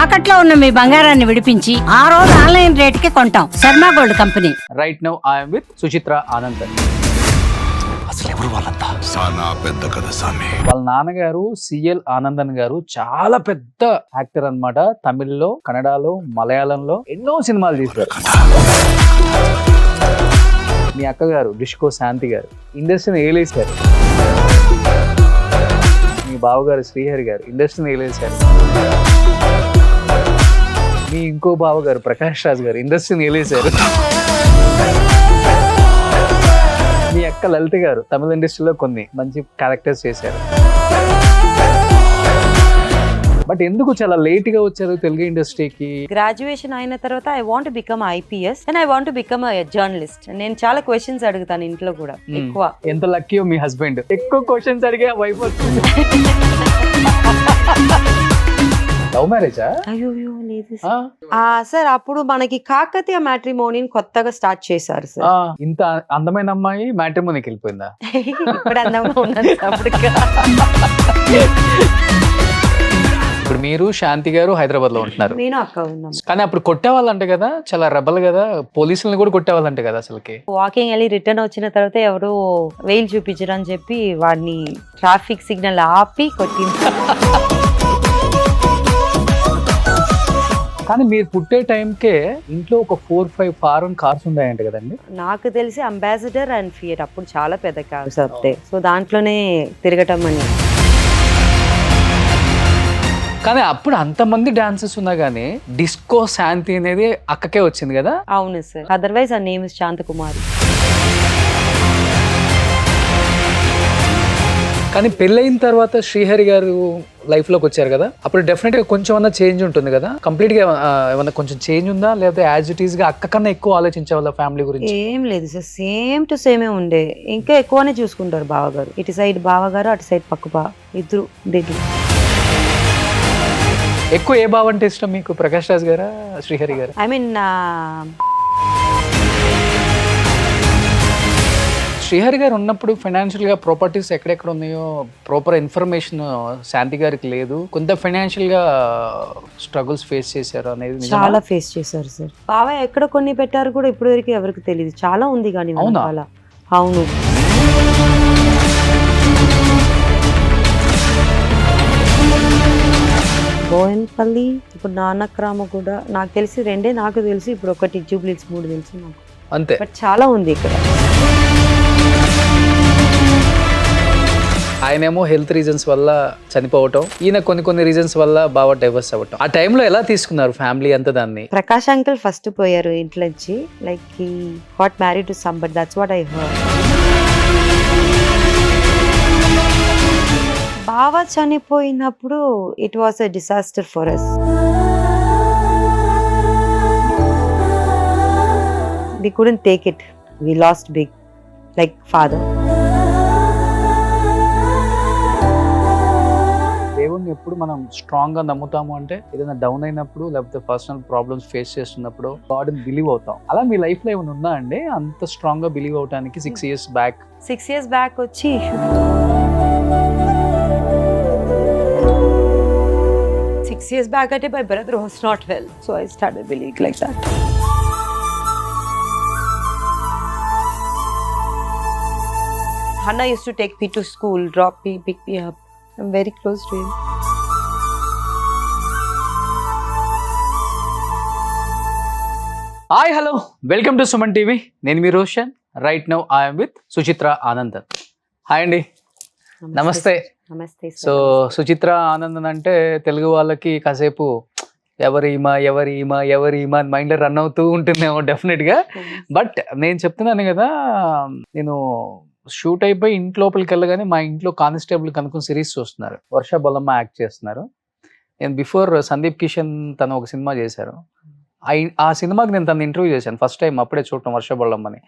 తాకట్లో ఉన్న మీ బంగారాన్ని విడిపించి ఆ రోజు ఆన్లైన్ రేటుకి కొంటాం. Sharma gold company. Right now I'm with Suchitra Anand. అసలు ఎవరు వాళ్ళంతా? సానా పెద్ద కథ సామి. వాళ్ళ నాన్నగారు సిఎల్ ఆనందన్ గారు చాలా పెద్ద యాక్టర్ అన్నమాట. తమిళ్లో, కన్నడలో, మలయాళంలో ఎన్నో సినిమాలు తీశారు. మీ అక్కగారు డిస్కో శాంతి గారు ఇండస్ట్రీని ఏలేశారు. మీ బావగారు శ్రీహరి గారు ఇండస్ట్రీని ఏలేశారు. మీ ఇంకో బావగారు ప్రకాష్ రాజ్ గారు ఇండస్ట్రీని ఏలేశారు. మీ అక్క లలిత గారు తమిళ ఇండస్ట్రీలో కొన్ని మంచి క్యారెక్టర్స్ చేశారు. బట్ ఎందుకు చాలా లేట్ గా వచ్చారు తెలుగు ఇండస్ట్రీకి? గ్రాడ్యుయేషన్ అయిన తర్వాత I want become IPS and I want become journalist. నేను చాలా క్వశ్చన్స్ అడుగుతాను ఇంట్లో కూడా ఎక్కువ. ఎంత లక్కీయో మీ హస్బెండ్, ఎక్కువ క్వశ్చన్స్ అడిగే వైఫ్ వచ్చింది. లవ్ మ్యారేజా? అయ్యో లేదు సార్. అప్పుడు మనకి కాకతీయ మ్యాట్రిమోనీని కొత్తగా స్టార్ట్ చేశారు సార్. ఇంత అందమైన అమ్మాయి మ్యాట్రిమోనీకి వెళ్ళిపోయిందా? ఇప్పుడు అందంగా ఉన్నాను అప్పుడు. ఇప్పుడు మీరు శాంతి గారు హైదరాబాద్ లో ఉంటున్నారు. నేను అక్క ఉన్నాం. కానీ అప్పుడు కొట్టేవాళ్ళంటే కదా, చాలా రెబల్ కదా, పోలీసులను కూడా కొట్టేవాళ్ళంటే కదా అసలుకి. వాకింగ్ వెళ్ళి రిటర్న్ వచ్చిన తర్వాత ఎవరు వెయిల్ చూపించరు అని చెప్పి వాడిని ట్రాఫిక్ సిగ్నల్ ఆపి కొట్టింది. కానీ మీరు పుట్టే టైంకే ఇంట్లో ఒక 4-5 ఫారెన్ కార్స్ ఉన్నాయంట కదండి? నాకు తెలిసి అంబాసిడర్ అండ్ ఫియట్ అప్పుడు చాలా పెద్ద కార్స్ వస్తాయి. సో దాంట్లోనే తిరగటం అని. కానీ అప్పుడు అంతమంది డాన్సెస్ ఉన్నా గానీ డిస్కో శాంతి అనేది అక్కకే వచ్చింది కదా? అవును సార్. అదర్వైజ్ ఆ నేమ్ ఇస్ శాంతకుమారి. కానీ పెళ్ళైన తర్వాత శ్రీహరి గారు లైఫ్ లోకి వచ్చారు కదా, అప్పుడు డెఫినెట్ గా కొంచెం అన్న చేంజ్ ఉంటుంది కదా. కంప్లీట్ గా ఏమన్నా కొంచెం చేంజ్ ఉందా, లేకపోతే యాజ్ ఇట్ ఈస్ గా అక్క కన్నా ఎక్కువ ఆలోచించే వాళ్ళ ఫ్యామిలీ గురించి? ఏం లేదు సార్, సేమ్ టు సేమే ఉండే. ఇంకా ఎక్కువనే చూసుకుంటారు బావగారు. ఇటు సైడ్ బావగారు, అటు సైడ్ పక్క ఇద్దరు దగ్గర. ఎక్కువ ఏ బావ అంటే ఇష్టం మీకు, ప్రకాష్ రాజ్ గారా శ్రీహరి గారు? ఐ మీన్ శ్రీహరి గారు ఉన్నప్పుడు ఫైనాన్షియల్ గా ప్రాపర్టీస్ ఎక్కడెక్కడ ఉన్నాయో ప్రాపర్ ఇన్ఫర్మేషన్ శాంతి గారికి లేదు. కొంత ఫైనాన్షియల్ గా స్ట్రగుల్స్ ఫేస్ చేశారు అనేది నిజమా? చాలా ఫేస్ చేశారు సార్. బావ ఎక్కడ కొన్ని పెట్టారు కూడా ఇప్పుడు వరకు ఎవరికి తెలియదు. చాలా ఉంది కానీ చాలా. అవును. బోయన్పల్లి, ఇప్పుడు నానక్రామ కూడా నాకు తెలిసి 2 నాకు తెలిసి. ఇప్పుడు ఒకటి జూబ్లీస్ 3 తెలుసు నాకు అంతే. బట్ చాలా ఉంది ఇక్కడ. ఆయనేమో హెల్త్ రీజన్స్ వల్ల చనిపోవటం, ఈయన కొన్ని రీజన్స్ వల్ల బాగా డైవర్స్ అవ్వటం. ఆ టైంలో ఎలా తీసుకున్నారు ఫ్యామిలీ అంతా దాన్ని? ప్రకాష్ అంకుల్ ఫస్ట్ పోయారు ఇంట్లో నుంచి. Like he got married to somebody. That's what I heard. బావ చనిపోయినప్పుడు it was a disaster for us. We couldn't take it. We lost big, like father. దేవుణ్ణి ఎప్పుడు మనం స్ట్రాంగ్ గా నమ్ముతాము అంటే ఏదైనా డౌన్ అయినప్పుడు, లేకపోతే పర్సనల్ ప్రాబ్లమ్స్ ఫేస్ చేస్తున్నప్పుడు గాడ్ ని బిలీవ్ అవుతాం. అలా మీ లైఫ్ లో ఏమైనా ఉందా అండి అంత స్ట్రాంగ్ గా బిలీవ్ అవడానికి? 6 years బ్యాక్ 6 years బ్యాక్ వచ్చి 6 years back at my brother was not well, so I started believing like that. Hannah used to take me to school, drop me, pick me up. I'm very close to him. Hi hello, welcome to Suman TV. నేను మీ Roshan. Right now I'm with Suchitra Anand. Hi అండి, నమస్తే. నమస్తే. So Suchitra Anandan అంటే తెలుగు వాళ్ళకి కాసేపు ఎవరి ఈమా అని మైండ్లో రన్ అవుతూ ఉంటుందేమో డెఫినెట్గా. బట్ నేను చెప్తున్నాను కదా, నేను షూట్ అయిపోయి ఇంటి లోపలికి వెళ్ళగానే మా ఇంట్లో కానిస్టేబుల్ కనుక్కొని సిరీస్ చూస్తున్నారు. వర్ష బొల్లమ్మ యాక్ట్ చేస్తున్నారు. నేను బిఫోర్ సందీప్ కిషన్ తను ఒక సినిమా చేశారు. ఆ సినిమాకి నేను తను ఇంటర్వ్యూ చేశాను ఫస్ట్ టైం, అప్పుడే చూడటం వర్ష బొల్లమ్మని.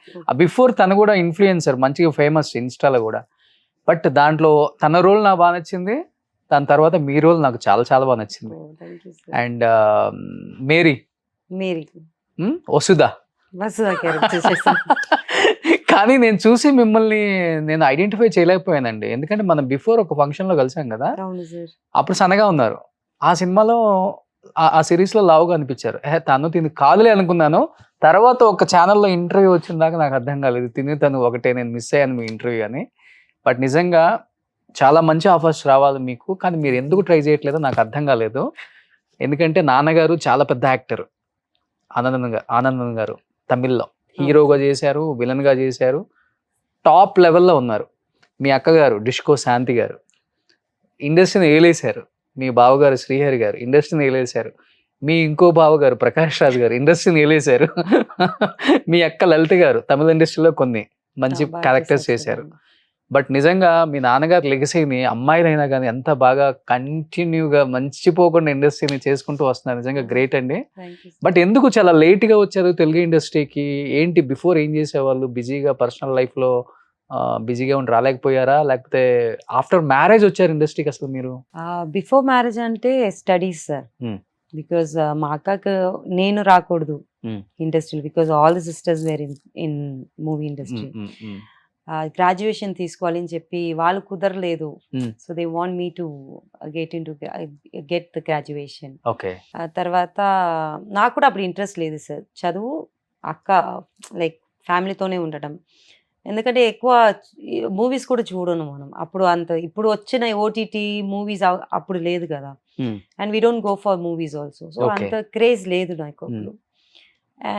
బిఫోర్ తను కూడా ఇన్ఫ్లుయెన్సర్, మంచిగా ఫేమస్ ఇన్స్టాలో కూడా. బట్ దాంట్లో తన రోల్ నాకు బాగా నచ్చింది. దాని తర్వాత మీ రోల్ నాకు చాలా చాలా బాగా నచ్చింది. అండ్ మేరీ వసుదా కానీ నేను చూసి మిమ్మల్ని నేను ఐడెంటిఫై చేయలేకపోయానండి. ఎందుకంటే మనం బిఫోర్ ఒక ఫంక్షన్ లో కలిసాం కదా, అప్పుడు సన్నగా ఉన్నారు. ఆ సినిమాలో ఆ సిరీస్ లో లావుగా అనిపించారు. తను తిని కాదులే అనుకున్నాను. తర్వాత ఒక ఛానల్లో ఇంటర్వ్యూ వచ్చిన దాకా నాకు అర్థం కాలేదు, తిని తను ఒకటే, నేను మిస్ అయ్యాను మీ ఇంటర్వ్యూ అని. బట్ నిజంగా చాలా మంచి ఆఫర్స్ రావాలి మీకు, కానీ మీరు ఎందుకు ట్రై చేయట్లేదో నాకు అర్థం కాలేదు. ఎందుకంటే నాన్నగారు చాలా పెద్ద యాక్టర్, ఆనందన్ గారు తమిళ్లో హీరోగా చేశారు, విలన్ గా చేశారు, టాప్ లెవెల్లో ఉన్నారు. మీ అక్కగారు డిష్కో శాంతి గారు ఇండస్ట్రీని ఏలేశారు. మీ బావగారు శ్రీహరి గారు ఇండస్ట్రీని ఏలేశారు. మీ ఇంకో బావగారు ప్రకాష్ రాజ్ గారు ఇండస్ట్రీని ఏలేశారు. మీ అక్క లలిత గారు తమిళ ఇండస్ట్రీలో కొన్ని మంచి క్యారెక్టర్స్ చేశారు. బట్ నిజంగా మీ నాన్నగారు లెగసీని అమ్మాయిలైనా కానీ ఎంత బాగా కంటిన్యూగా మంచిపోకుండా ఇండస్ట్రీని చేసుకుంటూ వస్తున్నారు. నిజంగా గ్రేట్ అండి. బట్ ఎందుకు చాలా లేట్గా వచ్చారు తెలుగు ఇండస్ట్రీకి? ఏంటి బిఫోర్ ఏం చేసేవాళ్ళు? బిజీగా పర్సనల్ లైఫ్లో బిజీగా ఉండి రాలేకపోయారా, లేకపోతే ఆఫ్టర్ మ్యారేజ్ వచ్చారు ఇండస్ట్రీకి అసలు మీరు? బిఫోర్ మ్యారేజ్ అంటే స్టడీస్ సార్. బికాజ్ మా అక్కకు నేను రాకూడదు industry, because all the sisters were in movie industry. Graduation తీసుకోవాలి అని చెప్పి వాళ్ళు కుదరలేదు. So they want me to get the graduation. తర్వాత నాకు కూడా అప్పుడు ఇంట్రెస్ట్ లేదు సార్ చదువు, అక్క లైక్ ఫ్యామిలీతోనే ఉండటం. ఎందుకంటే ఎక్కువ మూవీస్ కూడా చూడను మనం అప్పుడు, అంత ఇప్పుడు వచ్చిన ఓటీటీ మూవీస్ అప్పుడు లేదు కదా. And we don't go for movies also. So అంత క్రేజ్ లేదు నాకు అప్పుడు.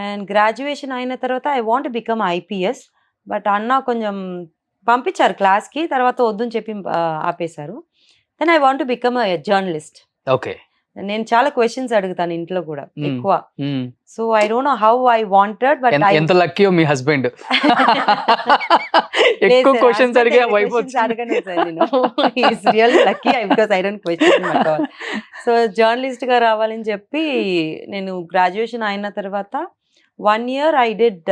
అండ్ గ్రాడ్యుయేషన్ అయిన తర్వాత I want become IPS, but అన్న కొంచెం పంపించారు క్లాస్కి, తర్వాత వద్దని చెప్పి ఆపేశారు. Then I want become a journalist. Okay. నేను చాలా క్వశ్చన్స్ అడుగుతాను ఇంట్లో కూడా ఎక్కువ. So I don't know how I wanted, but ఎంత లక్కీయో మీ హస్బెండ్. ఎక్కువ క్వశ్చన్స్ అడిగే వైఫ్ అడగను సార్ నేను. Is really lucky because I don't question at all. So journalist గా రావాలని చెప్పి నేను గ్రాడ్యుయేషన్ అయిన తర్వాత 1 year I did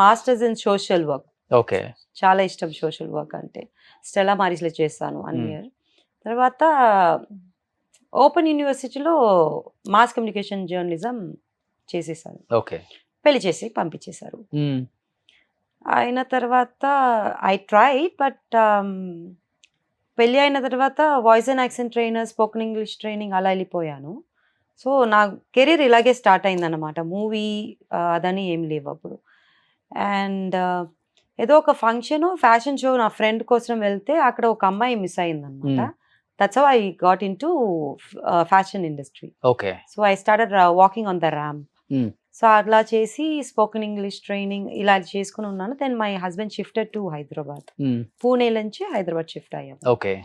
masters in social work. Okay. చాలా ఇష్టం సోషల్ వర్క్ అంటే. స్టెల్లా మారిస్లో చేస్తాను 1 year. తర్వాత ఓపెన్ యూనివర్సిటీలో మాస్ కమ్యూనికేషన్ జర్నలిజం చేసేసాను. ఓకే. పెళ్లి చేసి పంపించేశారు. అయిన తర్వాత ఐ ట్రైడ్, బట్ పెళ్ళి అయిన తర్వాత voice and accent trainer, spoken English training అలా వెళ్ళిపోయాను. సో నా కెరీర్ ఇలాగే స్టార్ట్ అయిందన్నమాట. మూవీ అదని ఏం లేవు అప్పుడు. అండ్ ఏదో ఒక ఫంక్షన్ ఫ్యాషన్ షో నా ఫ్రెండ్ కోసం వెళ్తే అక్కడ ఒక అమ్మాయి మిస్ అయిందనమాట. That's how I got into fashion industry. Okay. So I started walking on the ramp. So అట్లా చేసి స్పోకెన్ ఇంగ్లీష్ ట్రైనింగ్ ఇలా చేసుకుని ఉన్నాను. Then my husband shifted to Hyderabad. Pune నుంచి హైదరాబాద్ షిఫ్ట్ అయ్యాం. ఓకే.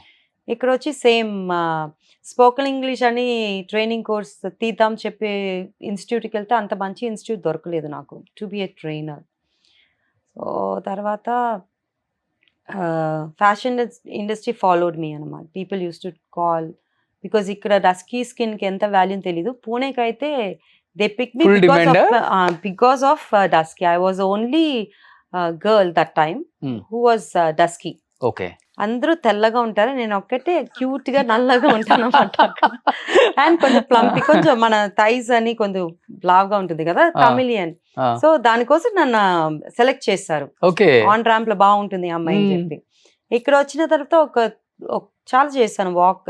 ఇక్కడ వచ్చి సేమ్ స్పోకెన్ ఇంగ్లీష్ అని ట్రైనింగ్ కోర్స్ తీద్దాం చెప్పే ఇన్స్టిట్యూట్కి వెళ్తే అంత మంచి ఇన్స్టిట్యూట్ దొరకలేదు నాకు to be a trainer. So తర్వాత ఫ్యాషన్ ఇండస్ట్రీ ఫాలోడ్ మీ అనమాట. People use to call, because ఇక్కడ డస్కీ స్కిన్కి ఎంత వాల్యూ తెలీదు. పూణేకి అయితే they pick me because of dusky. I was only girl that time who was dusky. Okay. అందరూ తెల్లగా ఉంటారు, నేను ఒక్కటే క్యూట్ గా నల్లగా ఉంటాను అనమాట. అండ్ కొంచెం ప్లంపి, కొంచెం మన థైస్ అని కొంచెం లావుగా ఉంటుంది కదా, కమిలియన్. సో దానికోసం నన్ను సెలెక్ట్ చేస్తారు. ఆన్ ర్యాంప్ లో బాగుంటుంది అమ్మాయి అని చెప్పి. ఇక్కడ వచ్చిన తర్వాత చాలా చేశాను వాక్,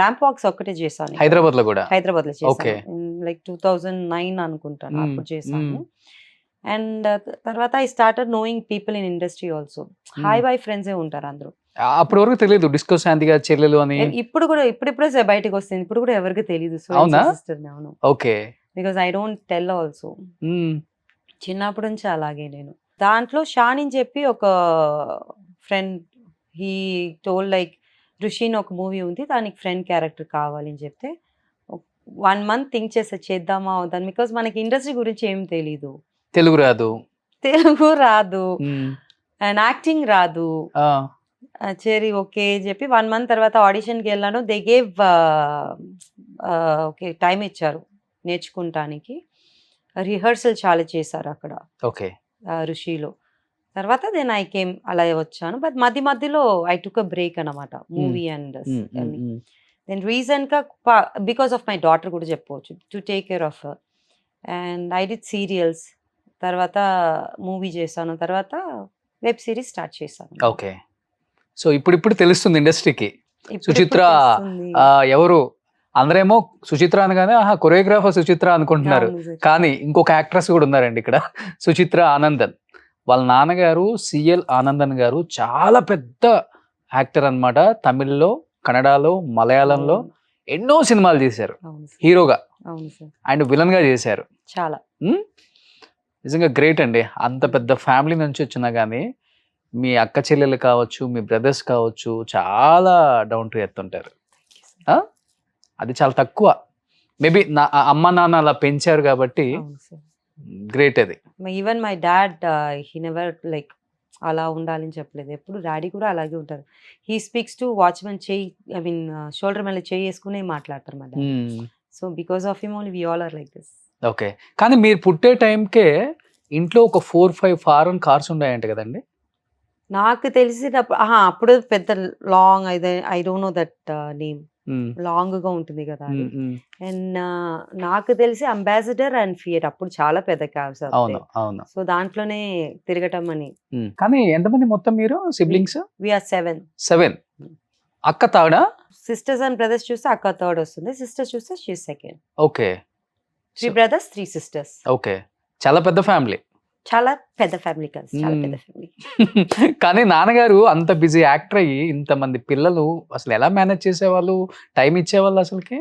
ర్యాంప్ వాక్స్ ఒక్కటే చేశాను హైదరాబాద్ లో చేశాను. లైక్ 2009 అనుకుంటాను అప్పుడు చేశాను. అండ్ తర్వాత I started knowing people in industry also. Hi bye friends ఉంటారు అందరూ. అప్పటి వరకు తెలియదు డిస్కో శాంతి గారి చెల్లెలు అని. ఇప్పుడు కూడా ఇప్పుడిప్పుడే బయటకు వస్తుంది. ఇప్పుడు కూడా ఎవరికి తెలియదు. అవును. Okay. Because I don't tell also. చిన్నప్పటి నుంచి అలాగే నేను. దాంట్లో షాన్ అని చెప్పి ఒక ఫ్రెండ్, హీ టోల్డ్ లైక్ ఋషిని ఒక మూవీ ఉంది, దానికి ఫ్రెండ్ క్యారెక్టర్ కావాలి అని చెప్తే 1 month థింక్ చేద్దామా అవుతాను. బికాజ్ మనకి ఇండస్ట్రీ గురించి ఏం తెలీదు. తెలుగు రాదు అండ్ యాక్టింగ్ రాదు. సరే ఓకే చెప్పి 1 month తర్వాత ఆడిషన్కి వెళ్ళాను. దే గేవ్ ఓకే టైం ఇచ్చారు నేర్చుకుంటానికి. రిహర్సల్ చాలా చేశారు అక్కడ ఋషిలో. తర్వాత దెన్ ఐ కేమ్, అలా వచ్చాను. బట్ మధ్యలో ఐ టుక్ అ బ్రేక్ అనమాట మూవీ అండ్ దెన్ రీసెంట్గా బికాస్ ఆఫ్ మై డాటర్ కూడా చెప్పవచ్చు, to take care of her. And I did serials, తర్వాత మూవీ చేశాను, తర్వాత వెబ్ సిరీస్ స్టార్ట్ చేశాను. ఓకే. సో ఇప్పుడు తెలుస్తుంది ఇండస్ట్రీకి సుచిత్ర ఎవరు అందరేమో సుచిత్ర అనగానే కొరియోగ్రాఫర్ సుచిత్ర అనుకుంటున్నారు, అవును సార్. కానీ ఇంకొక యాక్ట్రెస్ కూడా ఉన్నారండి ఇక్కడ, సుచిత్ర ఆనందన్. వాళ్ళ నాన్నగారు సిఎల్ ఆనందన్ గారు చాలా పెద్ద యాక్టర్ అన్నమాట. తమిళ్లో, కన్నడలో, మలయాళంలో ఎన్నో సినిమాలు చేశారు అవును సార్. హీరోగా, అవును సార్. అండ్ విలన్ గా చేశారు. చాలా. నిజంగా గ్రేట్ అండి. అంత పెద్ద ఫ్యామిలీ నుంచి వచ్చినా కానీ మీ అక్క చెల్లెలు కావచ్చు, మీ బ్రదర్స్ కావచ్చు, చాలా డౌన్ టు ఎర్త్ ఉంటారు. అది చాలా తక్కువ. మేబీ నా అమ్మ నాన్న అలా పెంచారు కాబట్టి అవును సార్. గ్రేట్ అది. Even my dad he never like అలా ఉండాలని చెప్పలేదు. ఎప్పుడు డాడీ కూడా అలాగే ఉంటారు. హీ స్పీక్స్ టు వాచ్మెన్ చెయ్యి, ఐ మీన్ షోల్డర్ మీద చెయ్యి వేసుకునే మాట్లాడతారు మా dad. So because of him only we all are like this. Okay. కానీ మీరు పుట్టే టైంకే ఇంట్లో ఒక 4-5 ఫారెన్ కార్స్ ఉన్నాయంట కదండి? నాకు తెలిసినప్పుడు అప్పుడు పెద్ద long I don't know that name, long గా ఉంటుంది కదా అది. అండ్ నాకు తెలిసి అంబాసిడర్ అండ్ ఫియట్ అప్పుడు చాలా పెద్ద కార్స్. అవును అవును. సో దాంట్లోనే తిరగటం అని. కానీ ఎంతమంది మొత్తం మీరు సిబ్లింగ్స్? We are 7. 7. అక్క తాడా? సిస్టర్స్ అండ్ బ్రదర్స్ చూస్తే అక్క థర్డ్ వస్తుంది, సిస్టర్స్ చూస్తే she second. Okay. 3 brothers 3 sisters. Okay. చాలా పెద్ద ఫ్యామిలీ. చాలా పెద్ద ఫ్యామిలీ కాదు, చాలా పెద్ద ఫ్యామిలీ. కానీ నాన్నగారు అంత బిజీ యాక్టర్ అయ్యి ఇంతమంది పిల్లలు అసలు ఎలా మేనేజ్ చేసేవాళ్ళు, టైం ఇచ్చేవాళ్ళు అసలుకి?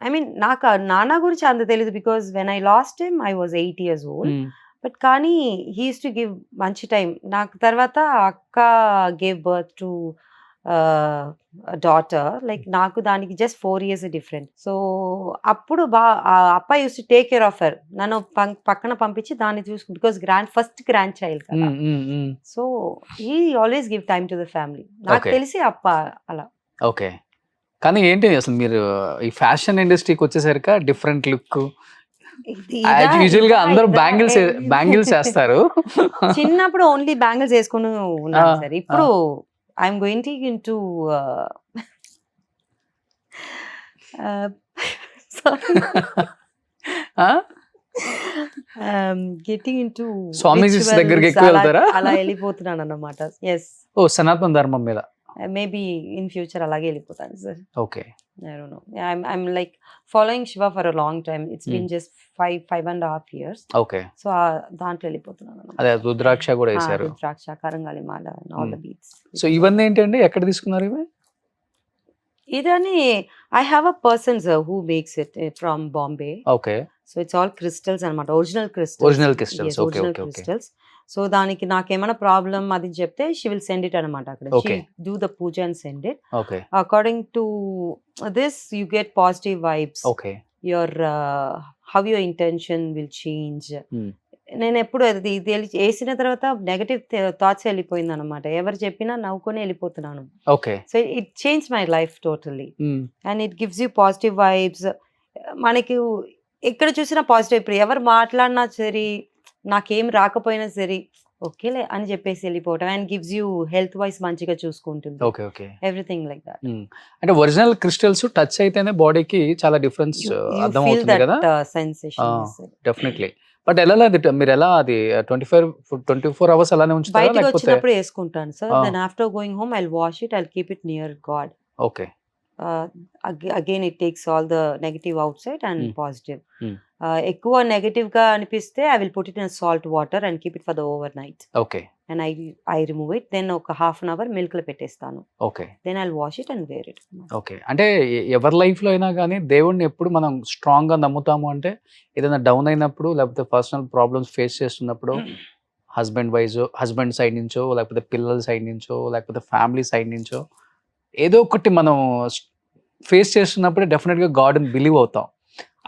ఐ మీన్ నాకు నాన్న గురించి అంత తెలియదు, because when I last him I was 8 years old. But కానీ హీ యూస్ టు గివ్ మంచి టైం. నాకు తర్వాత అక్క gave birth to daughter, like నాకు దానికి జస్ట్ 4 years డిఫరెంట్. సో అప్పుడు అప్ప use to take care of her. నన్ను పక్కన పంపించి దాన్ని చూసుకు, బికాస్ ఫస్ట్ గ్రాండ్ చైల్డ్ కదా. So he always give time to the family. నాకు Okay. తెలిసి అప్ప అలా. ఓకే. కానీ ఏంటి అసలు మీరు ఈ ఫ్యాషన్ ఇండస్ట్రీకి వచ్చేసరికి డిఫరెంట్ లుక్. యూజువల్ గా అందరూ బ్యాంగిల్స్ వేస్తారు. చిన్నప్పుడు ఓన్లీ బ్యాంగిల్స్ వేసుకుని ఉన్నాను సార్. ఇప్పుడు I'm going to into getting into swamijis దగ్గరికి ఎక్కువ వెళ్తారా? అలా వెళ్ళిపోతున్నాను అన్నమాట. ఎస్. ఓ సనాతన ధర్మం మీద. మేబీ ఇన్ ఫ్యూచర్ అలాగే వెళ్ళిపోతాను sir. Okay. I don't know. I'm like following Shiva for a long time. It's been just 5.5 years. Okay. So దాంట్లో వెళ్ళిపోతున్నాను. అదే రుద్రాక్ష కూడా వేశారు. రుద్రాక్ష, కరంగాలి మాల, all the beads. సో ఇవన్నీ ఏంటండి, ఎక్కడ తీసుకున్నారు ఇవి? ఇదని I have a person sir who makes it from Bombay. Okay. So it's all crystals అన్నమాట, original crystals. Original crystals. Yes, Okay, original okay, okay. crystals. So దానికి నాకేమైనా ప్రాబ్లం అది చెప్తే షీ విల్ సెండ్ ఇట్ అనమాట. అక్కడ Okay. Do the puja and send it. Okay. According to this you get positive vibes. Okay. Your how your intention will change. Hmm. నేను ఎప్పుడు అది వేసిన తర్వాత నెగటివ్ థాట్స్ వెళ్ళిపోయింది అనమాట. ఎవరు చెప్పినా నవ్వుకొని వెళ్ళిపోతున్నాను. Okay. So it change my life totally. And it gives you positive vibes. మనకి ఎక్కడ చూసినా పాజిటివ్. ఇప్పుడు ఎవరు మాట్లాడినా సరే, నాకేం రాకపోయినా సరే ఓకేలే అని చెప్పేసి వెళ్ళిపోవటం. And gives you health wise మంచిగా చూసుకుంటుంది. Okay. Okay. Everything like that. అంటే ఒరిజినల్ క్రిస్టల్స్ టచ్ అయితేనే బాడీకి చాలా డిఫరెన్స్ అర్థం అవుతుంది కదా. Sensation definitely. బట్ ఎలా మీరు ఎలా అది 24 hours అలానే ఉంచుతారా బయటకు లేకపోతే? వచ్చినప్పుడు వేసుకుంటాను sir. Then after going home I wash it, I keep it near god. Okay. Again it takes all the negative outside and positive. Hmm. ఎక్కువ నెగటివ్ గా అనిపిస్తే I will put it in salt water and keep it for the overnight. Okay. And I remove it. Then ఒక ½ hour milk లో పెట్టేస్తాను. Okay. Then I wash it and wear it. Okay. అంటే ఎవరి life లో అయినా కానీ దేవుడిని ఎప్పుడు మనం స్ట్రాంగ్ గా నమ్ముతాము అంటే ఏదైనా డౌన్ అయినప్పుడు, లేకపోతే పర్సనల్ ప్రాబ్లమ్స్ ఫేస్ చేస్తున్నప్పుడు, హస్బెండ్ సైడ్ నుంచో, లేకపోతే పిల్లల సైడ్ నుంచో, లేకపోతే ఫ్యామిలీ సైడ్ నుంచో ఏదో ఒకటి మనం ఫేస్ చేస్తున్నప్పుడే డెఫినెట్గా గాడ్ని బిలీవ్ అవుతాం.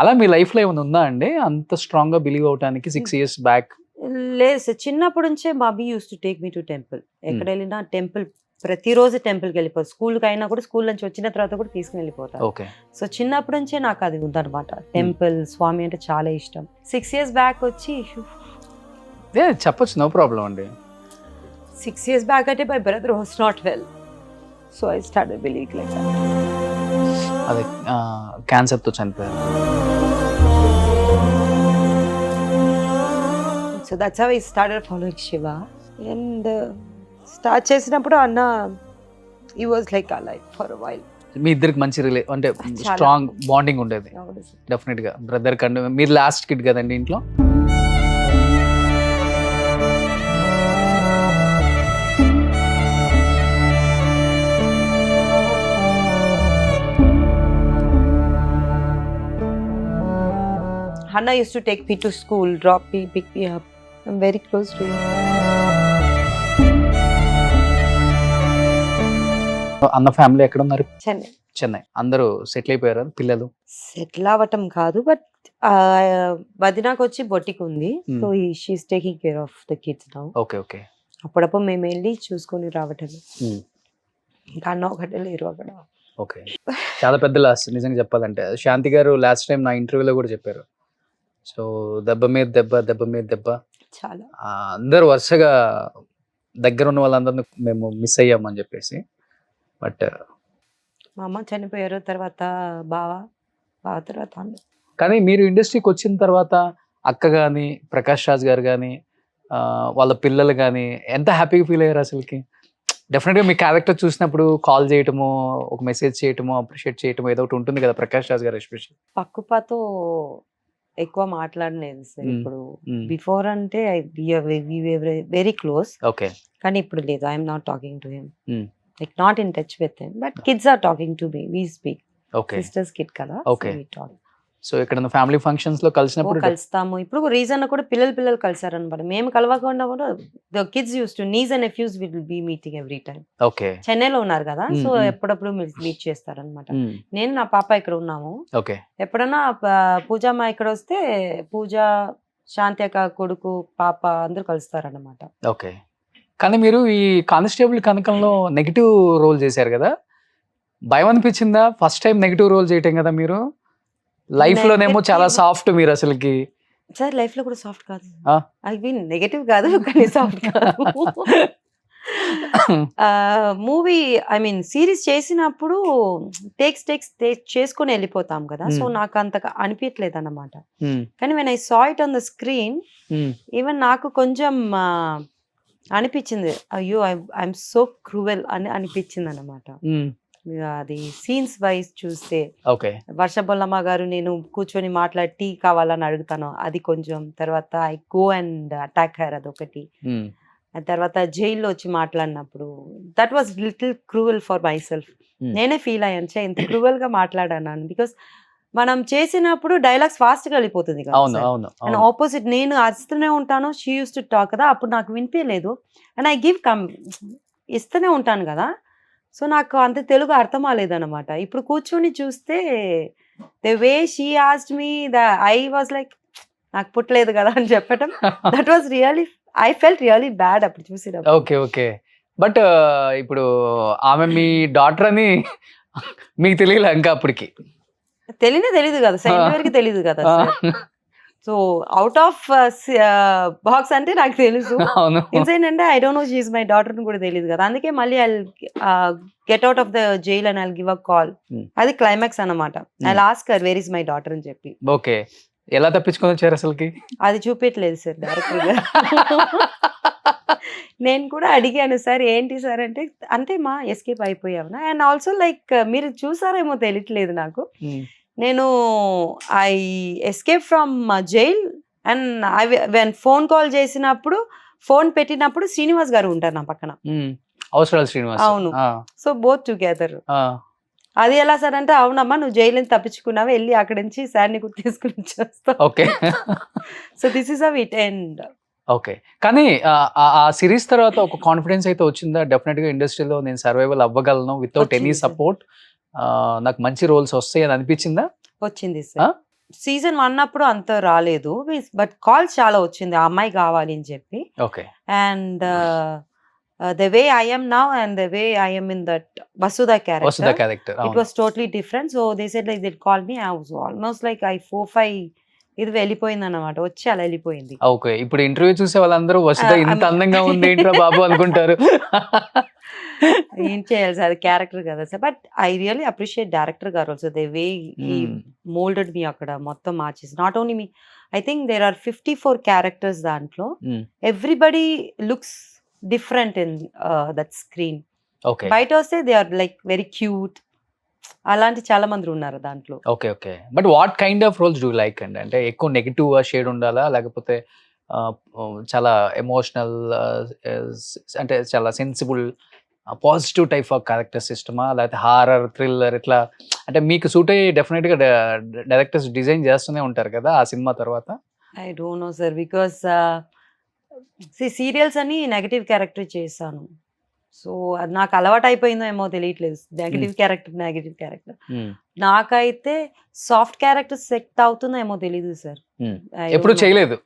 అలా మీ లైఫ్లో ఏమైనా ఉందా అండి అంత స్ట్రాంగ్గా బిలీవ్ అవడానికి 6 years బ్యాక్? లేదు సార్, చిన్నప్పటి నుంచే mummy use to take me to temple. ఎక్కడ వెళ్ళినా టెంపుల్, ప్రతిరోజు టెంపుల్కి వెళ్ళిపోతారు. స్కూల్కి అయినా కూడా, స్కూల్ నుంచి వచ్చిన తర్వాత కూడా తీసుకుని వెళ్ళిపోతారు. ఓకే. సో చిన్నప్పటి నుంచే నాకు అది ఉందన్నమాట. టెంపుల్, స్వామి అంటే చాలా ఇష్టం. 6 years బ్యాక్ వచ్చి చెప్పొచ్చు, నో ప్రాబ్లం అండి. 6 years బ్యాక్ అంటే my brother was not well. So I started believing like that. అదే క్యాన్సర్తో చనిపోయారు. So that's how I started following Shiva. And start చేసినప్పుడు అన్న he was like alive for a while. మీ ఇద్దరికి మంచి అంటే చాలా. స్ట్రాంగ్ బాండింగ్ ఉండేది అవును సార్. డెఫినెట్ గా. బ్రదర్ కంటే మీరు లాస్ట్ కిడ్ కదండి ఇంట్లో. Hannah used to take me to school, drop me, pick me up. I'm very close to him. అన్న ఫ్యామిలీ ఎక్కడ ఉన్నారు? చెన్నై. చెన్నై. అందరూ సెటిల్ అయిపోయారు పిల్లలు? సెటిల్ అవ్వటం కాదు, బట్ వదినాకు వచ్చి బొటిక్ ఉంది. So she's taking care of the kids now. Okay okay. అప్పుడప్పుడు మేము వెళ్ళి చూసుకొని రావటం. ఇంకా అన్న ఒకటే లేరు అక్కడ. ఓకే. చాలా పెద్ద లాస్ నిజంగా చెప్పాలంటే. శాంతి గారు లాస్ట్ టైం నా ఇంటర్వ్యూలో కూడా చెప్పారు. సో దెబ్బ మీద దెబ్బ, దెబ్బ మీద దెబ్బ. చాలా అందరూ వరుసగా దగ్గర ఉన్న వాళ్ళందరినీ మేము మిస్ అయ్యామని చెప్పేసి. బట్ మా అమ్మ చనిపోయారు, తర్వాత బావ తర్వాత అన్న. కానీ మీరు ఇండస్ట్రీకి వచ్చిన తర్వాత అక్క కానీ, ప్రకాష్ రాజ్ గారు కానీ, వాళ్ళ పిల్లలు కానీ ఎంత హ్యాపీగా ఫీల్ అయ్యారు అసలుకి? డెఫినెట్గా మీ క్యారెక్టర్ చూసినప్పుడు కాల్ చేయటము, ఒక మెసేజ్ చేయటము, అప్రిషియేట్ చేయటము ఏదో ఒకటి ఉంటుంది కదా ప్రకాష్ రాజ్ గారు ఎస్పెషల్. పక్కుపాతో ఎక్కువ మాట్లాడలేదు సార్. ఇప్పుడు బిఫోర్ అంటే వెరీ క్లోజ్. ఓకే. కానీ ఇప్పుడు లేదు. I'm not talking to him, like not in touch with him. But kids are talking to me, we speak. Okay. Sister's kid కదా. Okay. సో ఇక్కడ ఫ్యామిలీ ఫంక్షన్స్ లో కలిసినప్పుడు కలుస్తాము. ఇప్పుడు రీజన్ కూడా పిల్లలు కలిసారనమాట. మేము కలవకుండా కూడా the kids use to nieces and nephews will be meeting every time. Okay. చెన్నైలో ఉన్నారు కదా, సో ఎప్పుడప్పుడు మీట్ చేస్తారనమాట. నేను నా పాప ఇక్కడ ఉన్నాము. ఓకే. ఎప్పుడన్నా పూజమ్మ ఇక్కడ వస్తే పూజ, శాంతి అక్క కొడుకు, పాప అందరూ కలుస్తారనమాట. ఓకే. కానీ మీరు ఈ కానిస్టేబుల్ కనకంలో నెగిటివ్ రోల్ చేశారు కదా, భయం అనిపించిందా ఫస్ట్ టైం నెగిటివ్ రోల్ చేయటం కదా మీరు? లైఫ్ లోనేమో చాలా సాఫ్ట్ మీరు అసలుకి. సార్ లైఫ్ లో కూడా సాఫ్ట్ కాదు. ఐ మీన్ నెగటివ్ కాదు, కానీ సాఫ్ట్ కాదు. మూవీ ఐ మీన్ సిరీస్ చేసినప్పుడు టేక్స్ చేసుకొని వెళ్ళిపోతాం కదా, సో నాకు అంతగా అనిపించలేదు అన్నమాట. కానీ when I saw it on the screen, even నాకు కొంచెం అనిపించింది, అయ్యో ఐఎమ్ సో క్రూవెల్ అని అనిపించింది అన్నమాట. అది సీన్స్ వైజ్ చూస్తే వర్షబొల్లమ్మ గారు నేను కూర్చొని మాట్లాడి టీ కావాలని అడుగుతాను, అది కొంచెం. తర్వాత I go and attack her, అదొకటి. తర్వాత జైల్లో వచ్చి మాట్లాడినప్పుడు that was little cruel for my self. నేనే ఫీల్ అయ్యాను, ఇంత క్రూవెల్ గా మాట్లాడాను. బికాస్ మనం చేసినప్పుడు డైలాగ్స్ ఫాస్ట్ గా వెళ్ళిపోతుంది కదా. ఆపోజిట్ నేను అరుస్తూనే ఉంటాను, షీ యూస్ టు టాక్ కదా, అప్పుడు నాకు వినిపించలేదు. అండ్ ఐ గివ్ ఇస్తూనే ఉంటాను కదా, సో నాకు అంత తెలుగు అర్థం అవ్వలేదన్నమాట. ఇప్పుడు కూర్చొని చూస్తే the way she asked me, I was like నాకు పుట్టలేదు కదా అని చెప్పటం. That was really, I felt really bad అప్పుడు చూసినప్పుడు. Okay okay. బట్ ఇప్పుడు ఆమె మీ డాటర్ అని మీకు తెలియలే ఇంకా అప్పటికి? తెలీదు కదా సార్, ఇంతవరకు తెలీదు కదా. సో అవుట్ ఆఫ్ బాక్స్ అంటే నాకు తెలుసు, ఇన్సైడ్ అంటే I don't no she is my daughter కూడా తెలియదు కదా. అందుకే మళ్ళీ I get out of the jail and I give a call. అది క్లైమాక్స్ అన్నమాట. I ask her where is my daughter అని చెప్పి. ఓకే. ఎలా తప్పించుకొని వచ్చారు అసలుకి? అది చూపించలేదు సార్ డైరెక్టర్ గా. నేను కూడా అడిగాను, సార్ ఏంటి సార్ అంటే, అంతే మా ఎస్కేప్ అయిపోయావునా. అండ్ ఆల్సో లైక్ మీరు చూసారేమో తెలియట్లేదు నాకు, నేను I escape from jail and I when phone call చేసినప్పుడు, ఫోన్ పెట్టినప్పుడు శ్రీనివాస్ గారు ఉంటారు నా పక్కన. అవసరాలు శ్రీనివాస్. అవును. So both together. అది ఎలా సార్ అంటే, అవునమ్మా నువ్వు జైలు నుంచి తప్పించుకున్నావు, వెళ్ళి అక్కడి నుంచి సార్ని కూడా తీసుకుని వచ్చేస్తావు. Okay. So this is how it end. Okay. కానీ ఆ సిరీస్ తర్వాత ఒక కాన్ఫిడెన్స్ అయితే వచ్చిందా? డెఫినెట్ గా ఇండస్ట్రీలో నేను సర్వైవల్ అవ్వగలను వితౌట్ ఎనీ సపోర్ట్, నాకు మంచి రోల్స్ వస్తాయి అని అనిపించిందా? వచ్చింది సార్. సీజన్ 1 అప్పుడు అంత రాలేదు, బట్ కాల్స్ చాలా వచ్చింది ఆ అమ్మాయి కావాలి అని చెప్పి. Okay. And the way I am now and the way I am in that Vasudha character, it was totally different. So they said like they'd call me, I was almost like I 4-5 ఇది వెళ్ళిపోయింది అన్నమాట, వచ్చి అలా వెళ్ళిపోయింది. Okay. ఇప్పుడు interview చూసే వాళ్ళందరూ వసుధ ఇంత అందంగా ఉంది ఏంట్రా బాబు అనుకుంటారు. ఏం చేయాలి సార్, అది క్యారెక్టర్ కదా sir. But I really appreciate director గారు also, the way he moulded me, అక్కడ మొత్తం మార్చేసి. Not only me, I think there are 54 characters దాంట్లో. Everybody looks different in that screen. Okay. బయట వస్తే they are like very cute, అలాంటి చాలా మంది ఉన్నారు దాంట్లో. Okay. Okay. But what kind of roles do you like అండి? అంటే ఎక్కువ నెగెటివ్ షేడ్ ఉండాలా? లేకపోతే చాలా ఎమోషనల్ అంటే చాలా sensible positive type of characters ఇష్టమా? లేకపోతే హారర్, థ్రిల్లర్ ఇట్లా అంటే మీకు సూట్ అయ్యి డెఫినెట్‌గా డైరెక్టర్స్ డిజైన్ చేస్తూనే ఉంటారు కదా! ఆ సినిమా తర్వాత. I don't no sir. Because serials అని నెగెటివ్ క్యారెక్టర్ చేశాను. సో అది నాకు అలవాటయిపోయిందో ఏమో తెలియట్లేదు. Negative character. హ్మ్. నాకైతే సాఫ్ట్ క్యారెక్టర్ సెట్ అవుతుందో ఏమో తెలీదు సార్. హ్మ్. I ఎప్పుడు don't know. చేయలేదు.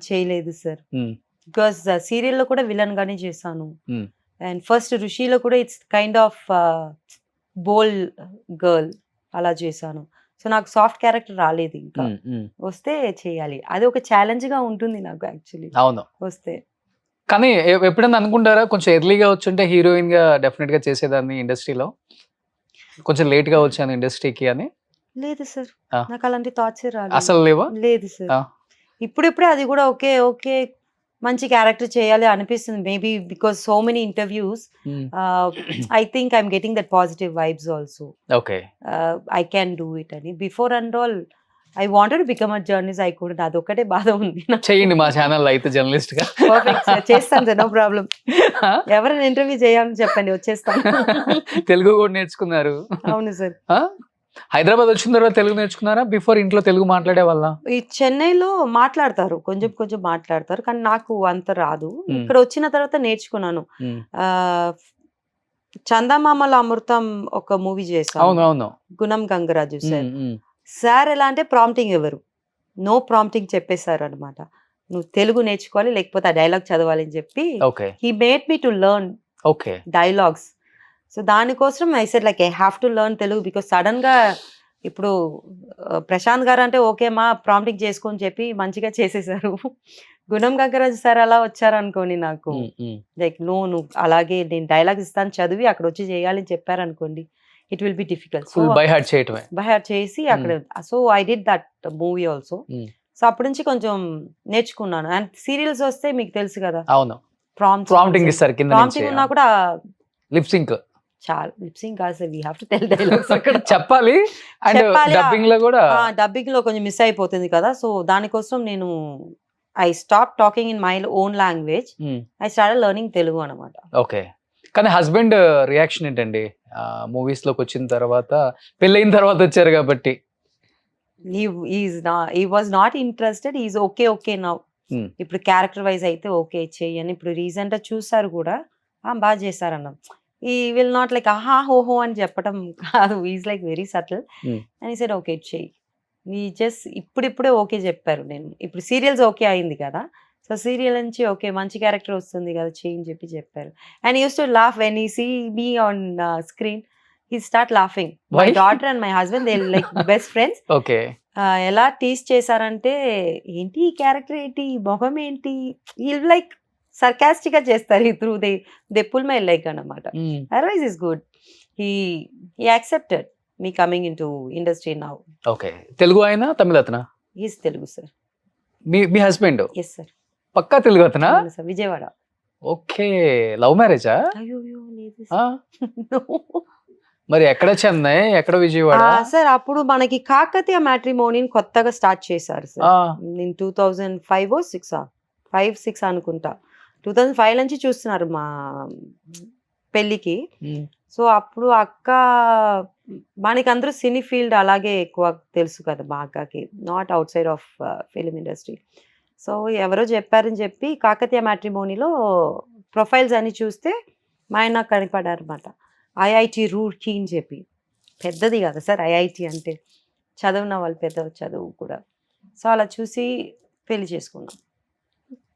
చేయలేదు సార్. హ్మ్. బికాస్ సీరియల్‌లో కూడా విలన్ గానే చేశాను. హ్మ్. అండ్ ఫస్ట్ 'ఋషిలో' కూడా it's kind of bold girl అలా చేశాను. సో నాకు సాఫ్ట్ క్యారెక్టర్ రాలేదు ఇంకా. హ్మ్. హ్మ్. వస్తే చేయాలి. అది ఒక ఛాలెంజ్‌గా ఉంటుంది నాకు యాక్చువల్లీ అవును. వస్తే. కానీ ఎప్పుడైనా అనుకుంటారా కొంచెం ఎర్లీగా వచ్చుంటే హీరోయిన్‌గా డెఫినెట్‌గా చేసేదాన్ని ఇండస్ట్రీలో. కొంచెం లేట్‌గా వచ్చాను ఇండస్ట్రీకి అని. లేదు సార్. ఆ! నాకు అలాంటి థాట్సే రాలేదు. అసలు లేవా? లేదు సార్. ఆ! ఇప్పుడిప్పుడే అది కూడా ఓకే మంచి క్యారెక్టర్ చేయాలి అనిపిస్తుంది. Maybe because so many interviews hmm. I think I am getting that positive vibes also. Okay. I can do it అని. Before and all I wanted to become a journalist. I couldn't. అదొక్కటే బాధ ఉంది నాకు. చేయండి మా ఛానెల్‌లో అయితే జర్నలిస్ట్‌గా. Perfect sir. చేస్తాను సార్. No problem. ఆ? ఎవరైనా ఇంటర్వ్యూ చేయాలని చెప్పండి వచ్చేస్తాను. తెలుగు కూడా నేర్చుకున్నారు. అవును సార్. ఆ? హైదరాబాద్ వచ్చిన తర్వాత తెలుగు నేర్చుకున్నారా? బిఫోర్ ఇంట్లో తెలుగు మాట్లాడేవాళ్ళా? ఈ చెన్నైలో మాట్లాడతారు. కొంచెం మాట్లాడతారు. కానీ నాకు అంత రాదు. హ్మ్. ఇక్కడ వచ్చిన తర్వాత నేర్చుకున్నాను. హ్మ్. ఆహ్, 'చందమామల అమృతం' ఒక మూవీ చేశాను. అవునవును. గుణం గంగరాజు సార్. హ్మ్. హ్మ్. సార్ ఎలా అంటే ప్రాంప్టింగ్ ఇవ్వరు. నో ప్రాంప్టింగ్ చెప్పేసారనమాట. నువ్వు తెలుగు నేర్చుకోవాలి లేకపోతే ఆ డైలాగ్ చదవాలి అని చెప్పి okay. He made me to learn okay. Dialogues. So దానికోసం I said like I have to learn Telugu. Because సడన్‌గా ఇప్పుడు ప్రశాంత్ గారు అంటే ఓకే మా ప్రాంప్టింగ్ చేసుకో అని చెప్పి మంచిగా చేసేసారు. గుణం గంగరాజు సార్ అలా వచ్చారనుకోండి నాకు. హ్మ్. హ్మ్. లైక్ నువ్వు అలాగే నేను డైలాగ్స్ ఇస్తాను చదివి అక్కడ వచ్చి చేయాలి అని చెప్పారనుకోండి. It will be difficult. So full by heart చేయటమే. బై హార్ట్ చేసి అక్కడ so I did that movie also. హ్మ్. సో అప్పటి నుంచి కొంచెం నేర్చుకున్నాను. అండ్ సీరియల్స్ వస్తే మీకు తెలుసు కదా అవును. ప్రాంప్టింగ్ ఇస్తారు కింద నుంచి. ప్రాంప్టింగ్ ఉన్నా కూడా లిప్ సింక్ చాలా లిప్ సింక్ కాదు sir. We have to tell dialogues అక్కడ చెప్పాలి. అండ్ చెప్పాలి. డబ్బింగ్ లో కూడా డబ్బింగ్ లో కొంచెం మిస్ అయిపోతుంది కదా. సో దానికోసం నేను I stop talking in my own language. I started learning Telugu అనమాట. ఓకే. కానీ హస్బెండ్ రియాక్షన్ ఏంటండి? మూవీస్ లోకి వచ్చిన తర్వాత పెళ్ళైన తర్వాత వచ్చారు కాబట్టి. he was not interested. He's okay now. Hmm. ఇప్పుడు క్యారెక్టర్ వైజ్ అయితే ఓకే చెయ్యని. ఇప్పుడు రీసెంట్ గా చూసారు కూడా బాగా చేశారన్నాం. ఈ విల్ నాట్ లైక్ ఆహా హోహో అని చెప్పడం కాదు. Is like very subtle. అని సైడ్ ఓకే చెయ్యి. ఈ జస్ట్ ఇప్పుడిప్పుడే ఓకే చెప్పారు. నేను ఇప్పుడు సీరియల్స్ ఓకే అయింది కదా. సో సీరియల్ నుంచి ఓకే మంచి క్యారెక్టర్ వస్తుంది కదా చెయ్యి అని చెప్పారు. And uses to laugh when he see me on screen. He start laughing. My daughter and my husband they like best friends. Okay. ఎలా టీస్ చేశారంటే ఏంటి ఈ క్యారెక్టర్ ఏంటి ఈ మొహం ఏంటి లైక్ సర్కాస్టిక్ గా చేస్తారు. Through they pull my like అన్నమాట. Otherwise is good. He accepted me coming in to industry now. Okay. Telugu అయినా తమిళ అతనా? Is Telugu sir. మీ హస్బెండ్ ఎస్ సార్. పక్కా తెలుగు అతనా? సార్ విజయవాడ. ఓకే. లవ్ మ్యారేజా? అయ్యో లేదు మరి ఎక్కడ చెన్నై ఎక్కడ విజయవాడ? సార్ అప్పుడు మనకి కాకతీయ మ్యాట్రిమోనీని కొత్తగా స్టార్ట్ చేశారు సార్. నేను 2005 6 అనుకుంటా. 2005 నుంచి చూస్తున్నారు మా పెళ్ళికి. సో అప్పుడు అక్క మనకి అందరూ సినీ ఫీల్డ్ అలాగే ఎక్కువ తెలుసు కదా మా అక్కకి. Not out side of film industry. So ఎవరో చెప్పారని చెప్పి కాకతీయ మ్యాట్రిమోనీలో ప్రొఫైల్స్ అని చూస్తే మా ఆయన కనపడారు అనమాట. ఐఐటి రూర్కీ అని చెప్పి. పెద్దది కదా సార్ ఐఐటి అంటే. చదువున్న వాళ్ళు పెద్ద చదువు కూడా. సో అలా చూసి పెళ్లి చేసుకున్నాం.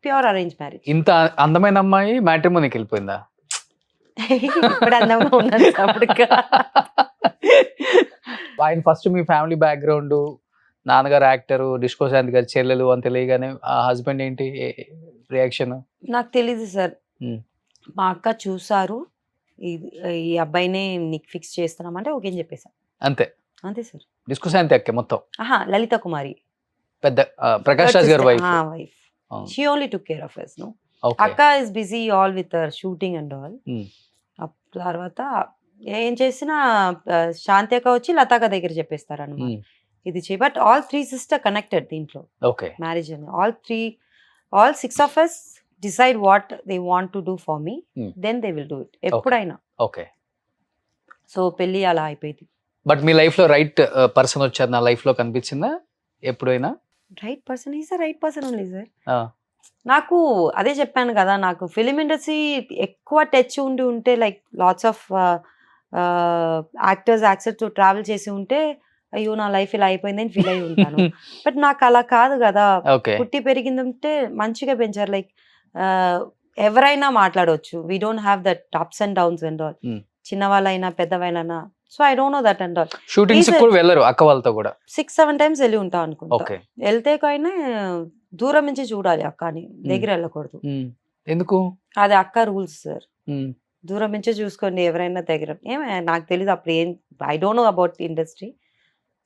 Pure arrange marriage. ఇంత అందమైన అమ్మాయి మ్యాట్రిమోనీకి వెళ్ళిపోయిందా? ఇప్పుడు అందంగా ఉన్నాను అప్పటికా. ఆయన ఫస్ట్ మీ ఫ్యామిలీ బ్యాక్గ్రౌండ్, నాన్నగారు యాక్టర్, డిస్కో శాంతి గారి చెల్లెలు అని తెలియగానే ఆ హస్బెండ్ ఏంటి రియాక్షన్? నాకు తెలీదు సార్. మా అక్క చూసారు ఈ అబ్బాయినే నీకు ఫిక్స్ చేస్తున్నామంటే ఓకే అని చెప్పేసా. అంతే సార్. డిస్కో శాంతి అక్కే మొత్తం. లలిత కుమారి పెద్ద ప్రకాష్ రాజ్ గారి wife. She only took care of us. అక్క is busy all with shooting and all. తర్వాత ఏం చేసినా శాంతి అక్క వచ్చి లతాక దగ్గర చెప్పేస్తారు అనమాట ఇది చేయి. బట్ ఆల్ 3 సిస్టర్ కనెక్టెడ్ దీంట్లో ఓకే మ్యారేజ్ అని. All 6 of us decide what they want to do for me, then they will do it ఎప్పుడైనా. ఓకే. సో పెళ్లి అలా అయిపోయింది. బట్ మీ లైఫ్ లో రైట్ పర్సన్ వచ్చారు నా లైఫ్ లో కనిపించిందా ఎప్పుడైనా? Right person is right person only sir. నాకు అదే చెప్పాను కదా, నాకు ఫిలిం ఇండస్ట్రీ ఎక్కువ టచ్ ఉంటే like lots of actors accept travel చేసి ఉంటే అయ్యో నా లైఫ్ ఇలా అయిపోయింది అని ఫీల్ అయి ఉంటాను. బట్ నాకు అలా కాదు కదా, పుట్టి పెరిగిందంటే మంచిగా పెంచారు. లైక్ ఎవరైనా మాట్లాడవచ్చు, we don't have that ups and downs and all, చిన్నవాళ్ళైనా పెద్దవాళ్ళైనా. So I don't know that and all. Shootings కూడా వెళ్ళరు అక్క వాళ్ళతో కూడా? 6-7 times వెళ్ళి ఉంటా అనుకుంటా. వెళ్తే కానీ దూరం నుంచి చూడాలి అక్కని, దగ్గర వెళ్ళకూడదు. ఎందుకు? అది అక్క రూల్స్ సార్. దూరం నుంచే చూసుకోండి ఎవరైనా దగ్గర. ఏమే నాకు తెలియదు అప్పుడు ఏం, I don't know about industry.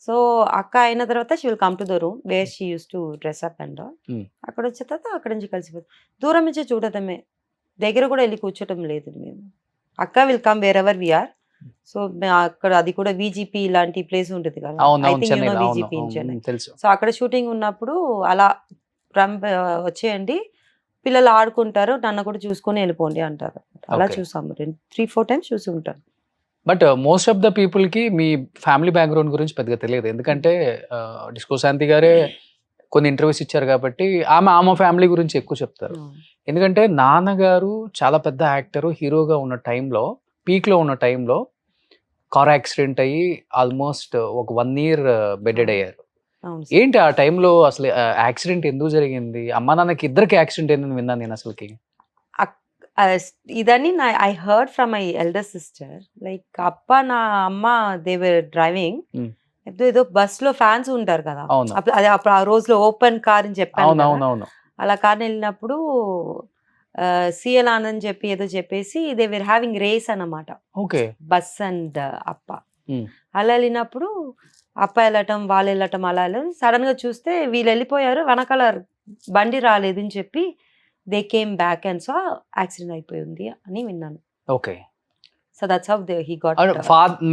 So అక్క అయిన తర్వాత she will come to the room where she uses to dress up and all. అక్కడ వచ్చిన తర్వాత అక్కడ నుంచి కలిసిపోతుంది. దూరం నుంచే చూడటమే, దగ్గర కూడా వెళ్ళి కూర్చోటం లేదు మేము. అక్క will come wherever we're. So అక్కడ అది కూడా విజిపి ఇలాంటి ప్లేస్ ఉంటుంది కదా, విజిపి ఇన్ చెన్నై. సో అక్కడ షూటింగ్ ఉన్నప్పుడు అలా వచ్చేయండి, పిల్లలు ఆడుకుంటారు, నన్ను కూడా చూసుకొని వెళ్ళిపోండి అంటారు. అలా చూసాము 3-4 times చూసి ఉంటాను. But most of the people కి మీ ఫ్యామిలీ బ్యాక్గ్రౌండ్ గురించి పెద్దగా తెలియదు, ఎందుకంటే డిస్కో శాంతి గారే కొన్ని ఇంటర్వ్యూస్ ఇచ్చారు కాబట్టి ఆమె ఫ్యామిలీ గురించి ఎక్కువ చెప్తారు. ఎందుకంటే నాన్నగారు చాలా పెద్ద యాక్టర్, హీరోగా ఉన్న టైంలో, పీక్ లో ఉన్న టైంలో కార్ యాక్సిడెంట్ అయ్యి ఆల్మోస్ట్ ఒక 1 year బెడెడ్ అయ్యారు. ఏంటి ఆ టైంలో అసలు యాక్సిడెంట్ ఎందుకు జరిగింది? అమ్మ నాన్నకి ఇద్దరికి యాక్సిడెంట్ ఏందని విన్నాను నేను అసలుకి. ఇదని I heard from my elder sister. Like అప్ప నా అమ్మ దే వర్ డ్రైవింగ్, ఏదో బస్ లో ఫ్యాన్స్ ఉంటారు కదా, అదే అప్పుడు ఆ రోజులో ఓపెన్ కార్ అని చెప్పాను. అలా కార్ వెళ్ళినప్పుడు సిఎల్ ఆనంద్ చెప్పి ఏదో చెప్పేసి దే వర్ హ్యావింగ్ రేస్ అన్నమాట, బస్ అండ్ అప్ప. అలా వెళ్ళినప్పుడు అప్ప వెళ్ళటం వాళ్ళు వెళ్ళటం అలా సడన్ గా చూస్తే వీళ్ళు వెళ్ళిపోయారు, వెనకాల బండి రాలేదు అని చెప్పి they came back and so accident అయిపోయింది అని విన్నాను. Okay. So that's how he got.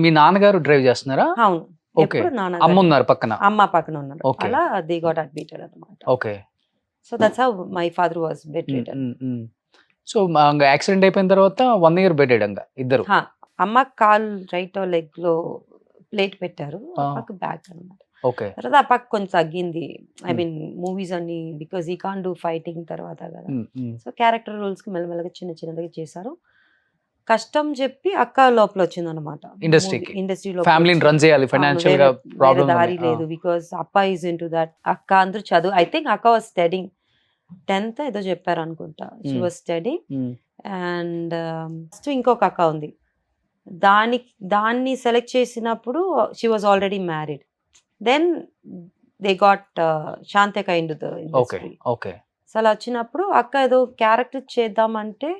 మీ నాన్నగారు డ్రైవ్ చేస్తున్నారా? అవును. ఎప్పుడు నాన్న అమ్మ ఉన్నారు పక్కన? అమ్మ పక్కన ఉన్నారు. అలా దే గాట్ అడ్మిటెడ్ అన్నమాట. Okay. So that's how my father was bedridden. So accident అయిపోయిన తర్వాత 1 year బెడెడ్ అంగా ఇద్దరు. అమ్మ కాల్ రైట్ లెగ్ లో ప్లేట్ పెట్టారు, అప్పకు బ్యాక్ అన్నమాట. ఓకే. తర్వాత అప్పకు కొంచెం తగ్గింది, ఐ మీన్ మూవీస్ అన్ని because he can do fighting తర్వాత కదా. సో క్యారెక్టర్ రోల్స్ కి మెల్లమెల్లగా చిన్నగా చేశారు. కష్టం చెప్పి అక్క లోపల వచ్చింది అనమాట ఇండస్ట్రీలో. ఫ్యామిలీని రన్ చేయాలి, ఫైనాన్షియల్ గా ప్రాబ్లం దారి లేదు బికాస్ అప్ప ఈజ్ ఇంటూ దట్. అక్క అందరూ చదువు, ఐ థింక్ అక్క వాజ్ స్టడీయింగ్ 10th ఏదో చెప్పారు అనుకుంటా. షీ వాజ్ స్టడీయింగ్ అండ్ ఇంకొక అక్క ఉంది, దాన్ని సెలెక్ట్ చేసినప్పుడు she was already married. Then they got Shantika into the industry. So అలా వచ్చినప్పుడు అక్క ఏదో క్యారెక్టర్ చేద్దామంటే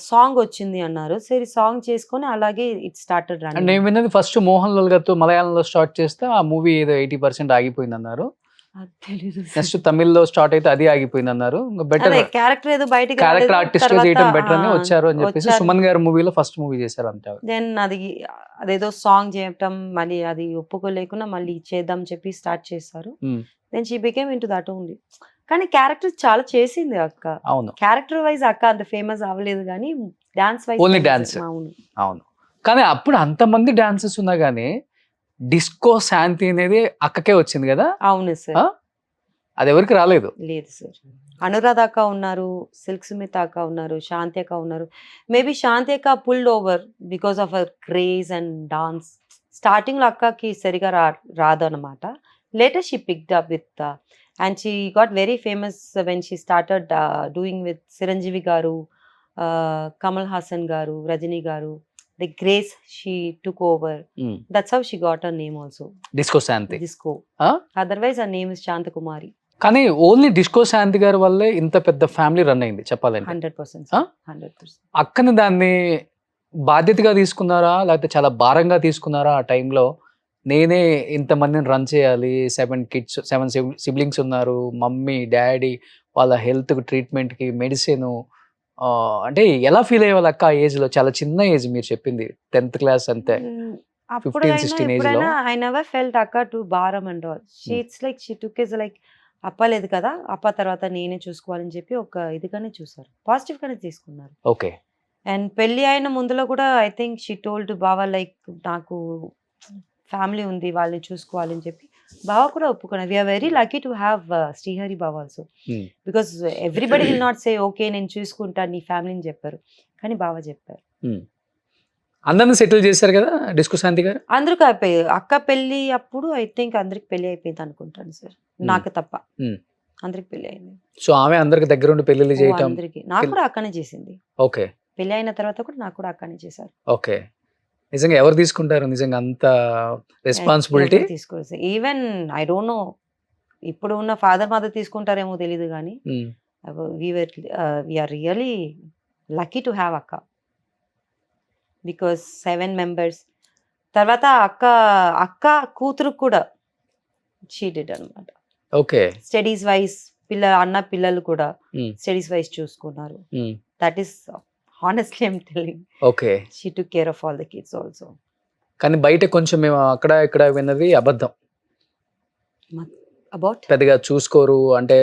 సాంగ్ వచ్చింది అన్నారు, సరే సాంగ్ చేసుకొని అలాగే ఇట్ స్టార్టెడ్ రన్నింగ్. నేను విన్నది ఫస్ట్ మోహన్ లాల్ గారితో మలయాళంలో స్టార్ట్ చేస్తే ఆ మూవీ ఏదో 80% ఆగిపోయింది అన్నారు. నెక్స్ట్ తమిళ్లో స్టార్ట్ అయితే అది ఆగిపోయింది అన్నారు. బెటర్ క్యారెక్టర్ ఏదో బయటికి క్యారెక్టర్ ఆర్టిస్ట్ గా చేయడం బెటర్ అని వచ్చారు అని చెప్పేసి సుమన్ గారి మూవీలో ఫస్ట్ మూవీ చేశారు అంతే. దెన్ అదేదో సాంగ్ చేయటం, మళ్ళీ అది ఒప్పుకోలేకుండా మళ్ళీ చేద్దాం చెప్పి స్టార్ట్ చేశారు. Then she became into that only. కానీ క్యారెక్టర్ చాలా చేసింది అక్క. అవును, క్యారెక్టర్ వైజ్ అక్క అంత ఫేమస్ అవ్వలేదు కానీ డాన్స్ వైజ్ ఓన్లీ డాన్స్. అవును, కానీ అప్పుడు అంతమంది డాన్సెస్ ఉన్నా గానీ డిస్కో శాంతి అనేది అక్కకే వచ్చింది కదా. అవును సార్, అది ఎవరికి రాలేదు. లేదు సార్, అనురాధ అక్క ఉన్నారు, సిల్క్ సుమిత అక్క ఉన్నారు, శాంతి అక్క ఉన్నారు. మేబీ శాంతి అక్క pulled over because of our craze and dance. Starting లో అక్కకి సరిగా రాదు అనమాట. Later she picked up with and she got very famous when she started doing with Chiranjeevi garu, Kamal Hassan garu, Rajini garu. The grace she took over. That's how she got her name also, Disco Shanti. Disco. Otherwise her name is Shantakumari. కానీ only disco శాంతి గారి వల్లే ఇంత పెద్ద family run అయింది చెప్పాలంటే. 100%. 100%. అక్కని దాన్ని బాధ్యతగా తీసుకున్నారా లేకపోతే చాలా భారంగా తీసుకున్నారా ఆ టైంలో? నేనే ఇంతమందిని రన్ చేయాలి, 7 siblings ఉన్నారు, మమ్మీ డాడీ వాళ్ళ హెల్త్ ట్రీట్మెంట్ కి మెడిసిన్, అంటే ఎలా ఫీల్ అయ్యేవాళ్ళు అక్క ఆ ఏజ్ లో? చాలా చిన్న ఏజ్ మీరు చెప్పింది, 10th క్లాస్ అంతే. అప్పుడు 15, 16 age లో? ఎప్పుడైనా ఐ నెవర్ ఫెల్ట్ అక్క టు భారం and all. It's like she took is like అప్పలేదు కదా, అప్ప తర్వాత నేనే చూసుకోవాలని చెప్పి ఒక ఇదిగానే చూసారు, పాజిటివ్ గానే తీసుకున్నారు. ఓకే. అండ్ పెళ్లి అయిన ముందులో కూడా ఐ థింక్ షీ టోల్డ్ బావ లైక్ నాకు ఫ్యామిలీ ఉంది, వాళ్ళని చూసుకోవాలని చెప్పి బావ కూడా ఒప్పుకున్నారు. We're very lucky to have Srihari బావ also, because everybody will not say okay నేను చూసుకుంటాను నీ ఫ్యామిలీని చెప్పారు, కానీ బావ చెప్పారు. అందరిని సెటిల్ చేశారు కదా డిస్కో శాంతి గారు? అందరికి అయిపోయాయి. అక్క పెళ్లి అప్పుడు ఐ థింక్ అందరికి పెళ్లి అయిపోయింది అనుకుంటాను సార్, నాకు తప్ప అందరికి పెళ్లి అయింది. సో ఆమె అందరికి దగ్గర ఉండి పెళ్లిళ్ళు చేయటం? అందరికి. నాకు కూడా అక్కనే చేసింది. ఓకే. పెళ్లి అయిన తర్వాత కూడా నాకు కూడా అక్కనే చేశారు. ఓకే. నిజంగా ఎవరు తీసుకుంటారు నిజంగా అంత రెస్పాన్సిబిలిటీ? తీసుకోవాలి. ఈవెన్ ఐ డోంట్ నో ఇప్పుడు ఉన్న ఫాదర్ మదర్ తీసుకుంటారేమో తెలియదు కానీ we're really lucky to have అక్క, బికాస్ 7 members. తర్వాత అక్క కూతురు కూడా షీ డిడ్ అనమాట. ఓకే. స్టడీస్ వైజ్ అన్న పిల్లలు కూడా స్టడీస్ వైజ్ చూసుకున్నారు. That is honestly I'm telling. Okay. She took care of all the kids also. కానీ బయట కొంచెం మేము అక్కడ ఇక్కడ విన్నది అబద్ధం. అబౌట్ పెద్దగా చూసుకోరు అంటే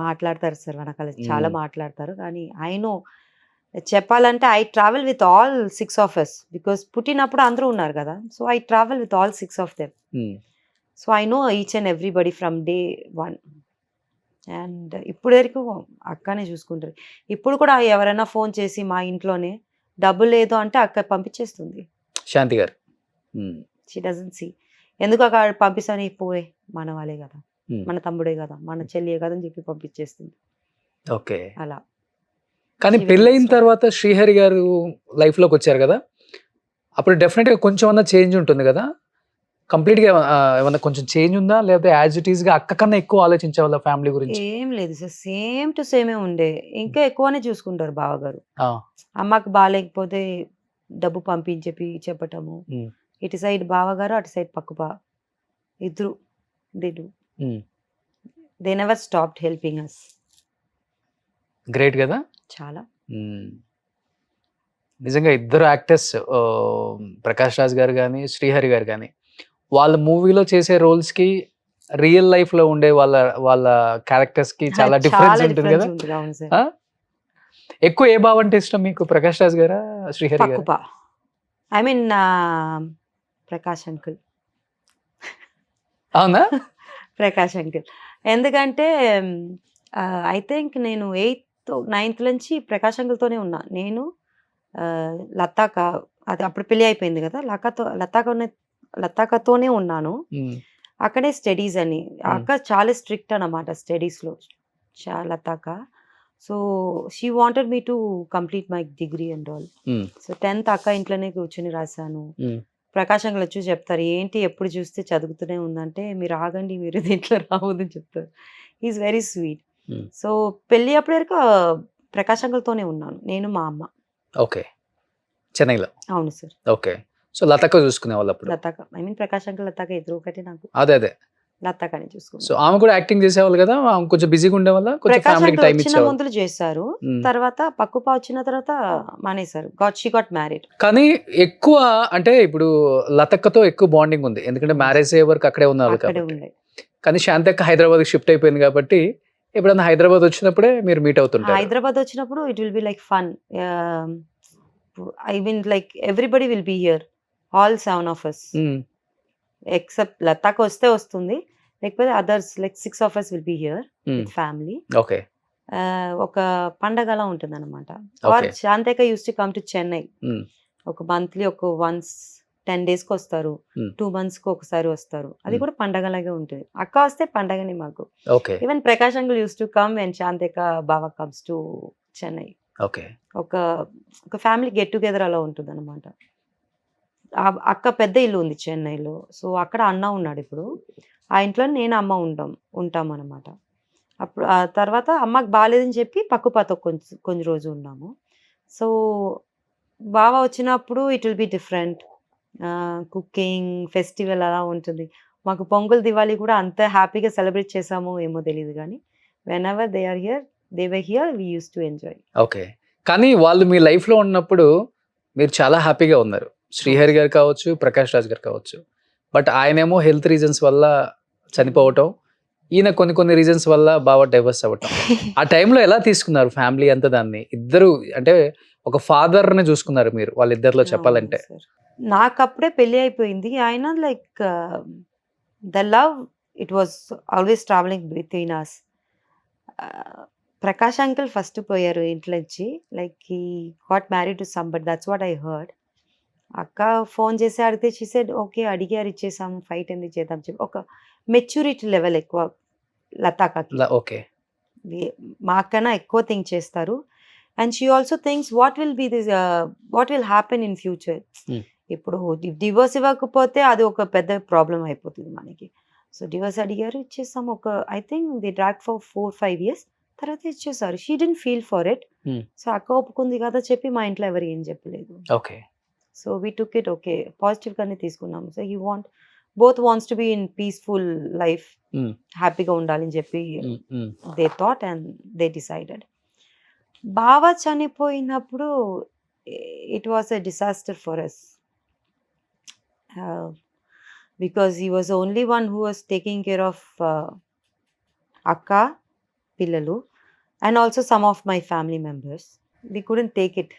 మాట్లాడతారు సార్, వెనకాల చాలా మాట్లాడతారు. కానీ ఐ నో చెప్పాలంటే I travel with all 6 of us, because పుట్టినప్పుడు అందరూ ఉన్నారు కదా, so I travel with all 6 of them. So I know each and everybody from day 1. And ఇప్పుడు వరకు అక్కనే చూసుకుంటారు. ఇప్పుడు కూడా ఎవరైనా ఫోన్ చేసి మా ఇంట్లోనే డబ్బులు లేదు అంటే అక్క పంపించేస్తుంది శాంతి గారు. షీ డజంట్ సీ ఎందుకు అక్కడ పంపిస్తాను, పోయే మన వాళ్ళే కదా, మన తమ్ముడే కదా, మన చెల్లియే కదా అని చెప్పి పంపించేస్తుంది. ఓకే. అలా. కానీ పెళ్ళైన తర్వాత శ్రీహరి గారు లైఫ్ లోకి వచ్చారు కదా, అప్పుడు డెఫినెట్ గా కొంచెం అన్న చేంజ్ ఉంటుంది కదా. కంప్లీట్ గా ఏమన్నా కొంచెం చేంజ్ ఉందా, లేకపోతే యాజ్ ఇట్ ఈస్ గా అక్క కన్నా ఎక్కువ ఆలోచించే వాళ్ళ ఫ్యామిలీ గురించి? ఏం లేదు సార్, సేమ్ టు సేమే ఉండే. ఇంకా ఎక్కువనే చూసుకుంటారు బావగారు. అమ్మకి బాగాలేకపోతే డబ్బు పంపించి చెప్పటము, ఇటు సైడ్ బావగారు అటు సైడ్ పక్కుపా ఇద్దరు they never stopped helping us. Great కదా. చాలా. నిజంగా ఇద్దరు యాక్టర్స్, ప్రకాష్ రాజ్ గారు కానీ శ్రీహరి గారు కానీ, వాళ్ళ మూవీలో చేసే రోల్స్ కి రియల్ లైఫ్ లో ఉండే వాళ్ళ క్యారెక్టర్స్ కి చాలా డిఫరెన్స్ ఉంటుంది కదా. ఎక్కువ ఏ బావ అంటే ఇష్టం మీకు, ప్రకాష్ రాజ్ గారా శ్రీహరి గారు? I mean Prakash uncle. అవునా? ప్రకాష్ అంకుల్. ఎందుకంటే ఐ థింక్ నేను 8th 9th నుంచి ప్రకాష్ అంకుల్తోనే ఉన్నా. నేను లతాక అది అప్పుడు పెళ్లి అయిపోయింది కదా, లతాకతోనే ఉన్నాను. అక్కడే స్టడీస్ అని, అక్క చాలా స్ట్రిక్ట్ అన్నమాట స్టడీస్లో లతాక. So she wanted me to complete my degree and all. So 10th అక్క ఇంట్లోనే కూర్చొని రాశాను. ప్రకాష్ అంకుల్ వచ్చి చెప్తారు, ఏంటి ఎప్పుడు చూస్తే చదువుతూనే ఉందంటే, మీరు ఆగండి, మీరు దీంట్లో రావద్దని చెప్తారు. Is very sweet. సో పెళ్ళి అప్పటి వరకు ప్రకాష్ అంకుల్తోనే ఉన్నాను నేను, మా అమ్మ. ఓకే. చెన్నైలో? అవును సార్. ఓకే. సో లతక చూసుకునే వాళ్ళు అప్పుడు? లతక, ఐ మీన్ ప్రకాష్ అంకుల్ లతక ఇద్దరు ఒకటి నాకు. అదే లతకని చూసుకున్నాను. సో ఆమె కూడా యాక్టింగ్ చేసేవాళ్ళు కదా, ఆమె కొంచెం బిజీగా ఉండేవాళ్ళ, కొంచెం ఫ్యామిలీకి టైం ఇచ్చేవాళ్ళు. ముందులు చేశారు, తర్వాత పక్కుపా వచ్చిన తర్వాత మానేశారు. She got married. కానీ ఎక్కువ అంటే ఇప్పుడు లతక్కతో ఎక్కువ బాండింగ్ ఉంది, ఎందుకంటే మ్యారేజ్ అయ్యే వరకు అక్కడే ఉన్నారు కాబట్టి. కానీ శాంతి అక్క హైదరాబాద్ షిఫ్ట్ అయిపోయింది కాబట్టి ఎప్పుడన్నా హైదరాబాద్ వచ్చినప్పుడే మీరు మీట్ అవుతుంటారు. హైదరాబాద్ వచ్చినప్పుడు it will be like fun. I mean like everybody will be here, all 7 of us, except లతాక వస్తే వస్తుంది, లేకపోతే others like 6 of us will be here with family. Okay. ఒక పండగలా ఉంటుంది అనమాట. ఆర్ శాంతిక uses to come to Chennai. ఒక మంత్లీ ఒక వన్స్ 10 days కి వస్తారు, 2 months కి ఒకసారి వస్తారు. అది కూడా పండగలాగే ఉంటుంది. అక్క వస్తే పండగని మాకు. Even Prakash uncle uses to come and శాంతిక బావ కమ్స్ టు చెన్నై. ఒక ఫ్యామిలీ గెట్ టుగెదర్ అలా ఉంటుంది అనమాట. అక్క పెద్ద ఇల్లు ఉంది చెన్నైలో, సో అక్కడ అన్న ఉన్నాడు ఇప్పుడు. ఆ ఇంట్లో నేను అమ్మ ఉంటాం అనమాట. అప్పుడు ఆ తర్వాత అమ్మకి బాగాలేదని చెప్పి పక్కుపాతో కొన్ని రోజు ఉన్నాము. సో బావ వచ్చినప్పుడు it will be different. Cooking festival అలా ఉంటుంది. మాకు పొంగల్ దివాళీ కూడా అంత హ్యాపీగా సెలబ్రేట్ చేసామో ఏమో తెలియదు, కానీ when ever they were here we use to enjoy. Okay. కానీ వాళ్ళు మీ లైఫ్లో ఉన్నప్పుడు మీరు చాలా హ్యాపీగా ఉన్నారు. శ్రీహరి గారు కావచ్చు, ప్రకాష్ రాజ్ గారు కావచ్చు. బట్ ఆయనేమో హెల్త్ రీజన్స్ వల్ల చనిపోవటం, ఈయన కొన్ని రీజన్స్ వల్ల బాగా డైవర్స్ అవ్వటం. ఆ టైంలో ఎలా తీసుకున్నారు ఫ్యామిలీ అంతా దాన్ని? ఇద్దరు అంటే ఒక ఫాదర్ని చూసుకున్నారు మీరు వాళ్ళిద్దరిలో చెప్పాలంటే. నాకు అప్పుడే పెళ్లి అయిపోయింది. ఆయన like the love it was always travelling between us. Prakash uncle first పోయారు ఇంట్లో నుంచి. Like he got married to somebody, that's what I heard. అక్క ఫోన్ చేసి అడిగితే షీ సెడ్ ఓకే, అడిగారు ఇచ్చేసాము, ఫైట్ ఎందుకు చేద్దాం చెప్పి. ఒక మెచ్యూరిటీ లెవెల్ ఎక్కువ లతాకకి. ఓకే, మా అక్కన ఎక్కువ థింక్ చేస్తారు. And she also thinks what will be this, what will happen in future. ఇప్పుడు డివోర్స్ ఇవ్వకపోతే అది ఒక పెద్ద ప్రాబ్లం అయిపోతుంది మనకి. సో డివోర్స్ అడిగారు, ఇచ్చేసాము. ఒక I think the drag for 4-5 years, తర్వాత ఇచ్చేసారు. She didn't feel for it. So అక్క ఒప్పుకుంది కదా చెప్పి మా ఇంట్లో ఎవరు ఏం చెప్పలేదు. ఓకే. So we took it okay, positive గానే తీసుకున్నాము. So he both wants to be in peaceful life, హ్యాపీగా ఉండాలని చెప్పి they thought and they decided. బావ చనిపోయినప్పుడు it was a disaster for us, because he was only one who was taking care of అక్క, పిల్లలు, and also some of my family members. We couldn't take it.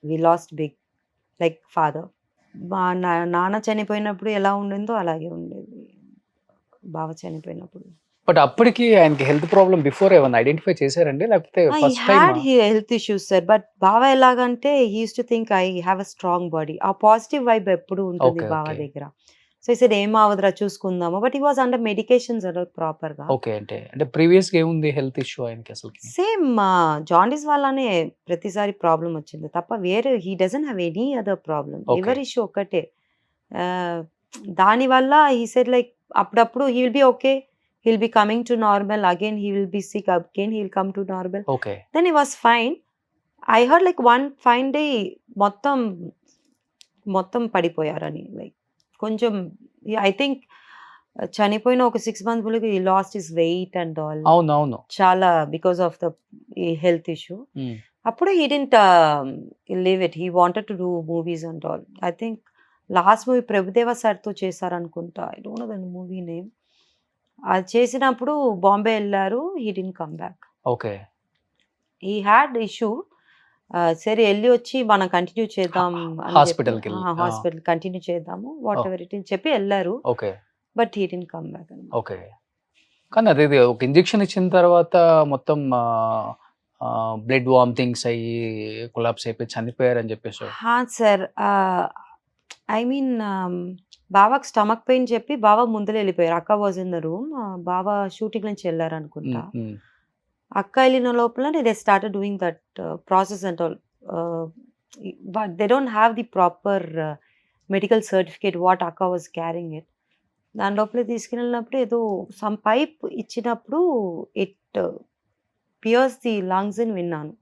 We lost big like father. మా నాన్న చనిపోయినప్పుడు ఎలా ఉండిందో అలాగే ఉండేది బావ చనిపోయినప్పుడు. బట్ అప్పటికి ఆయనకి హెల్త్ ప్రాబ్లమ్ బిఫోర్ ఏమైనా ఐడెంటిఫై చేశారండి, లేకపోతే first time? Health issues sir, but బావ ఎలాగంటే he use to think I have a strong body. ఆ పాజిటివ్ వైబ్ ఎప్పుడు ఉంటుంది బావ దగ్గర. సో ఈ సార్ ఏం అవదురా చూసుకుందాము, but he was under medications proper గా. ఓకే, అంటే ప్రీవియస్ గా ఏముంది హెల్త్ ఇష్యూ ఆయనకి అసలు? సేమ్ జాండీస్ వల్లనే ప్రతిసారి ప్రాబ్లం వచ్చింది తప్ప వేరే he doesn't have any other problem. Liver issue ఒక్కటే. దానివల్ల హీ సెడ్ లైక్ అప్పుడప్పుడు he will be okay, he'll be coming to normal, again he will be sick, again he'll come to normal. Okay, then he was fine. I heard like one fine day మొత్తం పడిపోయారని. Like కొంచెం I think చనిపోయిన ఒక 6 months ముందు he lost his weight and all. అవును చాలా because of the health issue. అప్పుడు he didn't leave it. He wanted to do movies and all. I think last movie Prabhudeva సార్తో చేశారనుకుంటా. I don't know the movie name. అది చేసినప్పుడు బాంబే వెళ్ళారు. He didn't come back. Okay, he had issue. సరే వెళ్ళి వచ్చి మనం continue చేద్దాం, హాస్పిటల్ కంటిన్యూ చేద్దాము, వాట్ ఎవర్ ఇట్ చెప్పి వెళ్ళారు. Okay, but he didn't come back. Okay. కానీ అది ఒక ఇంజెక్షన్ ఇచ్చిన తర్వాత మొత్తం బ్లడ్ వామిటింగ్స్ అయ్యి కొలాప్స్ అయిపోయి చనిపోయారని చెప్పేసి. సార్ ఐ మీన్ బావాకి స్టమక్ పెయిన్ చెప్పి బావ ముందర వెళ్ళిపోయారు. అక్క వాజ్ ఇన్ ద రూమ్. బావ షూటింగ్ నుంచి వెళ్ళారు అనుకుంటా. అక్క వెళ్ళిన లోపల they started doing that process and all. But they don't have the proper medical certificate what అక్క వాజ్ క్యారింగ్ ఇట్. దాని లోపల తీసుకెళ్ళినప్పుడు ఏదో సమ్ పైప్ ఇచ్చినప్పుడు ఇట్ పియర్స్ ది లంగ్స్ అని విన్నాను.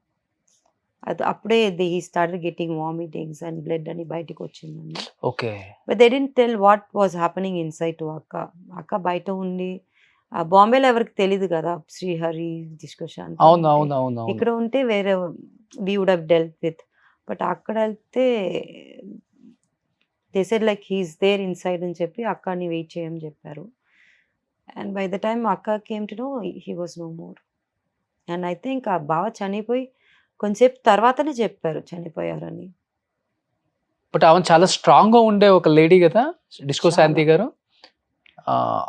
అది అప్పుడే he started getting vomitings and blood అని బయటకు వచ్చిందండి. Okay, but they didn't tell what was happening inside to అక్క. అక్క బయట ఉండి బాంబేలో ఎవరికి తెలియదు కదా శ్రీహరి డిస్కషన్. అవును. ఇక్కడ ఉంటే వేరే we would have dealt with. But అక్కడ వెళ్తే they said like he's there inside అని చెప్పి అక్కని వెయిట్ చేయమని చెప్పారు. అండ్ బై ద టైమ్ అక్క came to know he was no more. And I think ఆ బావ చనిపోయి కొంచెంసేపు తర్వాతనే చెప్పారు చనిపోయారని. బట్ ఆమె చాలా స్ట్రాంగ్ గా ఉండే ఒక లేడీ కదా డిస్కో శాంతి గారు.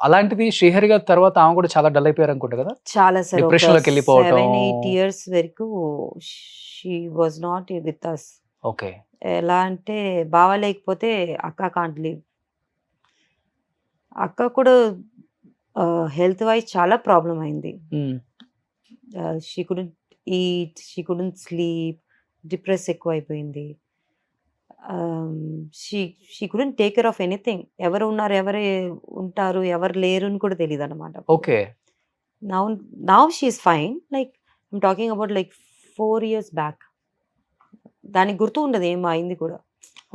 అలాంటిది శ్రీహరి గారి తర్వాత ఆమె కూడా చాలా డల్ అయిపోయారు అనుకుంటా కదా. చాలా సార్, డిప్రెషన్ లోకి వెళ్ళిపోవడం. 7-8 years వరకు she was not with us. Okay, ఎలా అంటే బావ లేకపోతే అక్క కాంట్ లివ్. అక్క కూడా హెల్త్ వైజ్ చాలా ప్రాబ్లం అయింది. She couldn't eat, she couldn't sleep, depress ఎక్కువ అయిపోయింది. She couldn't take care of anything. ఎవరు ఉన్నారు, ఎవరు ఉంటారు, ఎవరు లేరు అని కూడా తెలియదు అనమాట. Okay, now she is fine. Like I'm talking about like 4 years back. దానికి గుర్తు ఉండదు ఏం అయింది కూడా.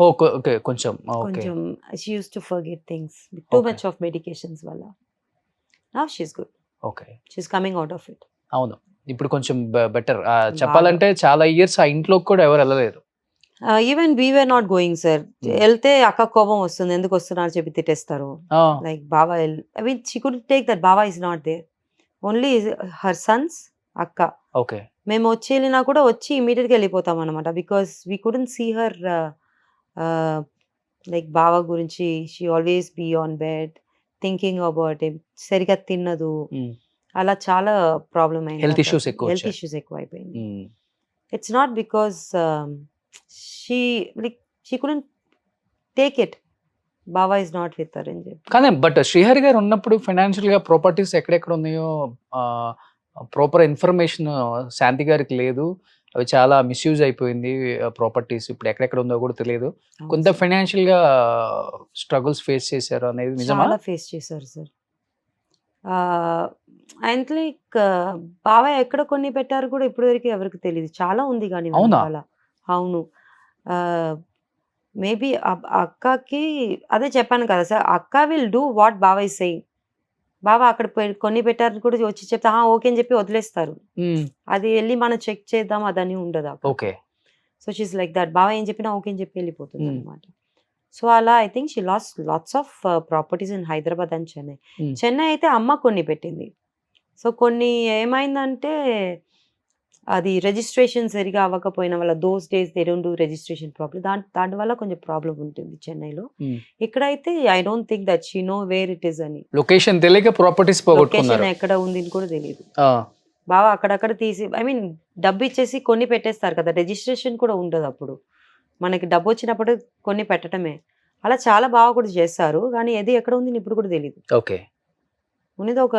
ఓకే, కొంచెం she uses to forget things too much of medications వల్ల. Now she is good. Okay, she is coming out of it. అవును. ఇప్పుడు కొంచెం బెటర్. చెప్పాలంటే చాలా ఇయర్స్ ఆ ఇంట్లోకి కూడా ఎవరు వెళ్ళలేదు. Even we were not going sir. వెళ్తే అక్క కోపం వస్తుంది, ఎందుకు వస్తున్నారు చెప్పి తిట్టేస్తారు. లైక్ బావా I mean she could take that బావా is not there, only her sons అక్క. ఓకే. మేము వచ్చి వెళ్ళినా కూడా వచ్చి ఇమీడియట్గా వెళ్ళిపోతాం అనమాట, because we couldn't see her like బావ గురించి. She always be on bed thinking about him, సరిగా తిన్నదు, అలా చాలా ప్రాబ్లం అయింది. హెల్త్ ఇష్యూస్ ఎక్కువ హెల్త్ వచ్చాయి. ఇష్యూస్ ఎక్కువ అయిపోయింది. It's not because she like she couldn't take it, బావా ఇస్ నాట్ విత్ హర్ అని చెప్పి. కానీ బట్ శ్రీహరి గారు ఉన్నప్పుడు ఫైనాన్షియల్ గా ప్రాపర్టీస్ ఎక్కడెక్కడ ఉన్నాయో ప్రాపర్ ఇన్ఫర్మేషన్ శాంతి గారికి లేదు. అవి చాలా మిస్యూజ్ అయిపోయింది ప్రాపర్టీస్. ఇప్పుడు ఎక్కడెక్కడ ఉందో కూడా తెలియదు. కొంత ఫైనాన్షియల్ గా స్ట్రగుల్స్ ఫేస్ చేశారు అనేది నిజమా? చాలా ఫేస్ చేశారు సార్. అండ్ లైక్ బావ ఎక్కడ కొన్ని పెట్టారు కూడా ఇప్పటి వరకు ఎవరికి తెలియదు. చాలా ఉంది కానీ అవునా? వెనకాల. అవును. మేబీ అక్కకి అదే చెప్పాను కదా సార్, అక్క విల్ డూ వాట్ బావ ఇస్ సెయింగ్. బావ అక్కడ కొన్ని పెట్టారు కూడా వచ్చి చెప్తే ఓకే అని చెప్పి వదిలేస్తారు. అది వెళ్ళి మనం చెక్ చేద్దాం అదని ఉండదు అక్కడ. Okay. So she's like that, బావ ఏం చెప్పినా ఓకే అని చెప్పి వెళ్ళిపోతుంది అనమాట. సో అలా I think she lots of properties in Hyderabad and Chennai. Chennai అయితే అమ్మ కొన్ని పెట్టింది. సో కొన్ని ఏమైందంటే అది రిజిస్ట్రేషన్ సరిగా అవ్వకపోయిన వల్ల, those days they don't do registration problem, దాని వల్ల కొంచెం ప్రాబ్లం ఉంటుంది చెన్నైలో. ఇక్కడైతే I don't think that she know where it is అని. లొకేషన్ తెలియక ప్రాపర్టీస్ పోగొట్టుకున్నారు. లొకేషన్ ఎక్కడ ఉంది అని కూడా తెలియదు. బాగా అక్కడక్కడ తీసి ఐ మీన్ డబ్బు ఇచ్చేసి కొన్ని పెట్టేస్తారు కదా, రిజిస్ట్రేషన్ కూడా ఉండదు అప్పుడు. మనకి డబ్బు వచ్చినప్పుడు కొన్ని పెట్టడమే. అలా చాలా బాగా కూడా చేస్తారు, కానీ ఏది ఎక్కడ ఉంది ఇప్పుడు కూడా తెలియదు. ఓకే. ఉన్నది ఒక